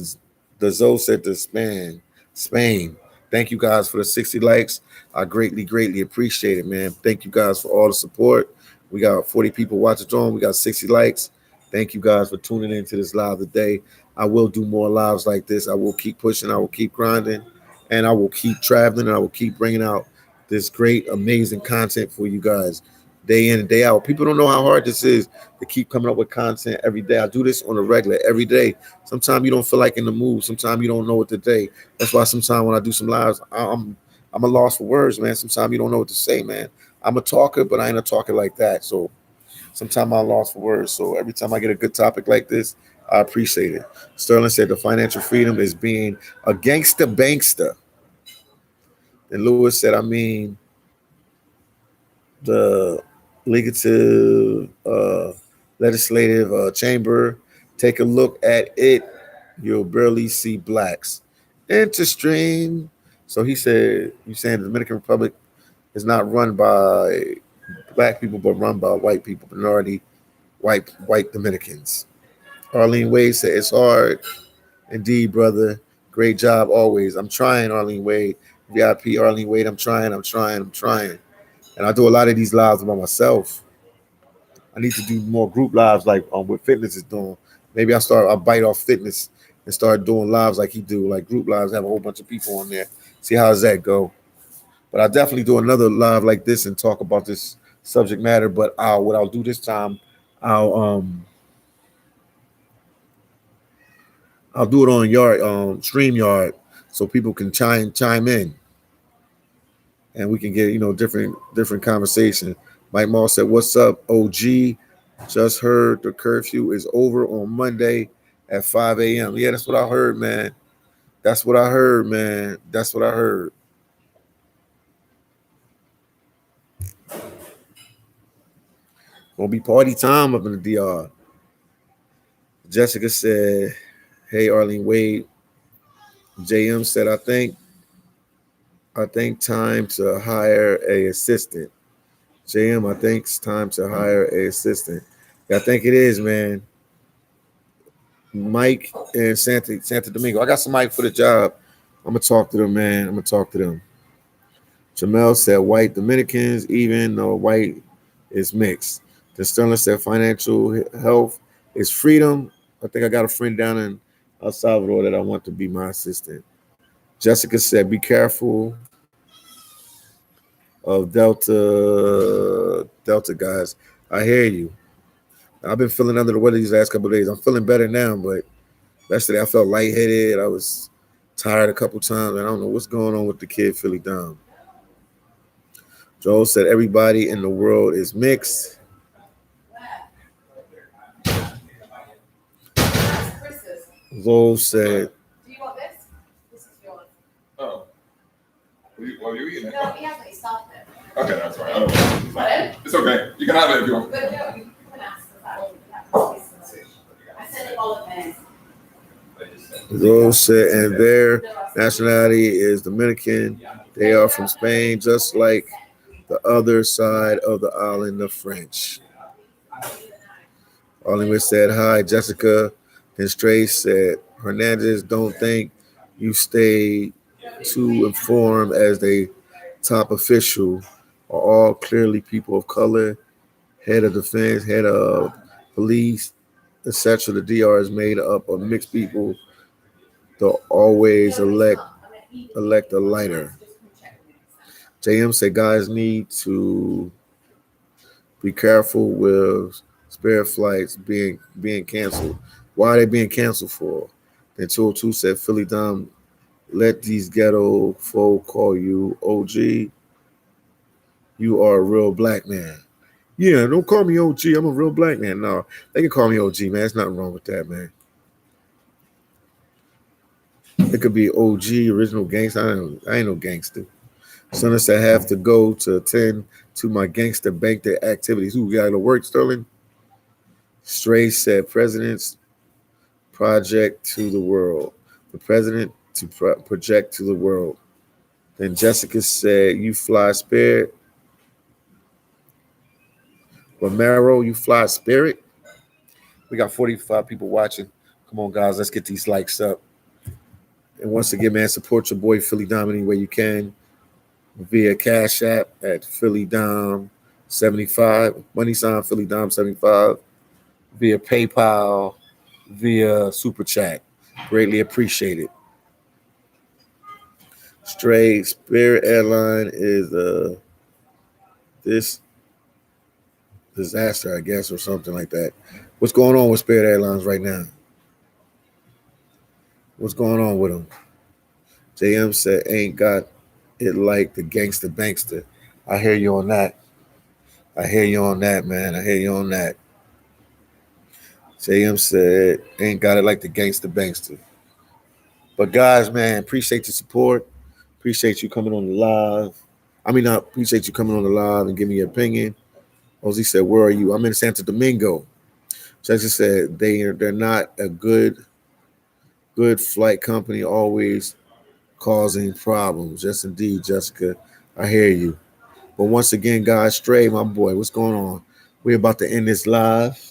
S1: to Spain. Thank you guys for the 60 likes. I greatly appreciate it, man. Thank you guys for all the support. We got 40 people watching on. We got 60 likes. Thank you guys for tuning into this live today. I will do more lives like this. I will keep pushing. I will keep grinding. And I will keep traveling. And I will keep bringing out this great, amazing content for you guys day in and day out. People don't know how hard this is to keep coming up with content every day. I do this on a regular, every day. Sometimes you don't feel like in the mood. Sometimes you don't know what to say. That's why sometimes when I do some lives, I'm a loss for words, man. Sometimes you don't know what to say, man. I'm a talker, but I ain't a talker like that. So sometimes I'm lost for words. So every time I get a good topic like this, I appreciate it. Sterling said the financial freedom is being a gangster bankster. And Lewis said, I mean, the legislative chamber, take a look at it. You'll barely see blacks. Interesting. So he said, you saying the Dominican Republic is not run by black people, but run by white people, minority white Dominicans. Arlene Wade said, it's hard. Indeed, brother. Great job always. I'm trying, Arlene Wade. VIP Arlene Wade, I'm trying. And I do a lot of these lives by myself. I need to do more group lives like what fitness is doing. Maybe I'll bite off fitness and start doing lives like he do, like group lives, have a whole bunch of people on there. See how's that go. But I'll definitely do another live like this and talk about this subject matter. But what I'll do this time, I'll um I'll do it on Yard StreamYard so people can chime in and we can get different conversation. Mike Moss said, "What's up, OG? Just heard the curfew is over on Monday at 5 a.m." Yeah, that's what I heard, man. That's what I heard, man. That's what I heard. Gonna be party time up in the DR. Jessica said, "Hey, Arlene Wade." JM said, I think time to hire a assistant." JM, I think it's time to hire a assistant. Yeah, I think it is, man. Mike and Santa Domingo. I got somebody for the job. I'm gonna talk to them, man. I'm gonna talk to them. Jamel said white Dominicans, even though white is mixed. The Sterling said financial health is freedom. I think I got a friend down in El Salvador that I want to be my assistant. Jessica said, be careful of Delta guys. I hear you. I've been feeling under the weather these last couple of days. I'm feeling better now, but yesterday I felt lightheaded. I was tired a couple times. I don't know what's going on with the kid Philly down. Joel said everybody in the world is mixed. Joel said, "Do you want this? This is yours." Oh. Well, you eating it? No, he hasn't. He stopped it. Okay, that's fine. I don't know. It's okay. You can have it if you want. But no, you can ask about it. I said it all in Those said, and their nationality is Dominican. They are from Spain, just like the other side of the island, the French. Oliver said, hi, Jessica. Then Stray said, Hernandez, don't think you stay too informed as they top official are all clearly people of color, head of defense, head of police, etc. The DR is made up of mixed people. They'll always elect a lighter. JM said guys need to be careful with Spirit flights being canceled. Why are they being canceled for? Then 202 said Philly Dom, let these ghetto folk call you OG. You are a real black man. Yeah, don't call me OG. I'm a real black man. No, they can call me OG, man. There's nothing wrong with that, man. It could be OG, original gangster. I ain't no gangster. Son said I have to go to attend to my gangster bank day activities. Who got to work, Sterling? Stray said president's project to the world. The president to project to the world. Then Jessica said, you fly Spirit. Romero, you fly Spirit. We got 45 people watching. Come on, guys, let's get these likes up. And once again, man, support your boy Philly Dom any way you can via Cash App at Philly Dom 75, money sign Philly Dom 75, via PayPal, via Super Chat. Greatly appreciated. Stray Spirit Airline is this disaster, I guess, or something like that. What's going on with Spirit Airlines right now? What's going on with them? JM said, ain't got it like the gangster bankster. I hear you on that. I hear you on that, man. I hear you on that. JM said, ain't got it like the gangster bankster. But guys, man, appreciate your support. Appreciate you coming on the live. Appreciate you coming on the live and giving your opinion. Ozzy said, where are you? I'm in Santo Domingo. Jessica said, they're not a good flight company, always causing problems. Yes, indeed, Jessica. I hear you. But once again, guys, Stray, my boy, what's going on? We're about to end this live.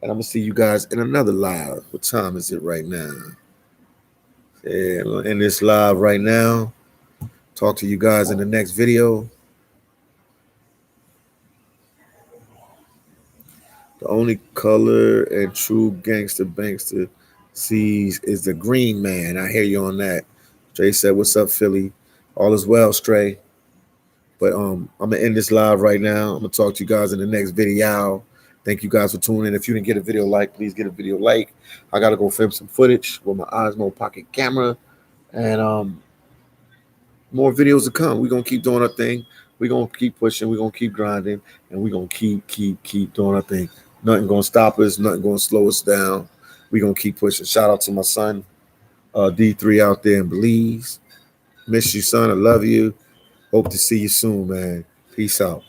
S1: And I'm going to see you guys in another live. What time is it right now? Yeah, I'm going to end this live right now. Talk to you guys in the next video. The only color and true gangster bankster sees is the green man. I hear you on that. Stray said, "What's up, Philly? All is well, Stray." But I'm gonna end this live right now. I'm gonna talk to you guys in the next video. Thank you guys for tuning in. If you didn't get a video like, please get a video like. I gotta go film some footage with my Osmo Pocket camera, and more videos to come. We're gonna keep doing our thing. We're gonna keep pushing. We're gonna keep grinding, and we're gonna keep doing our thing. Nothing gonna stop us. Nothing gonna slow us down. We're gonna keep pushing. Shout out to my son, D3 out there in Belize. Miss you, son. I love you. Hope to see you soon, man. Peace out.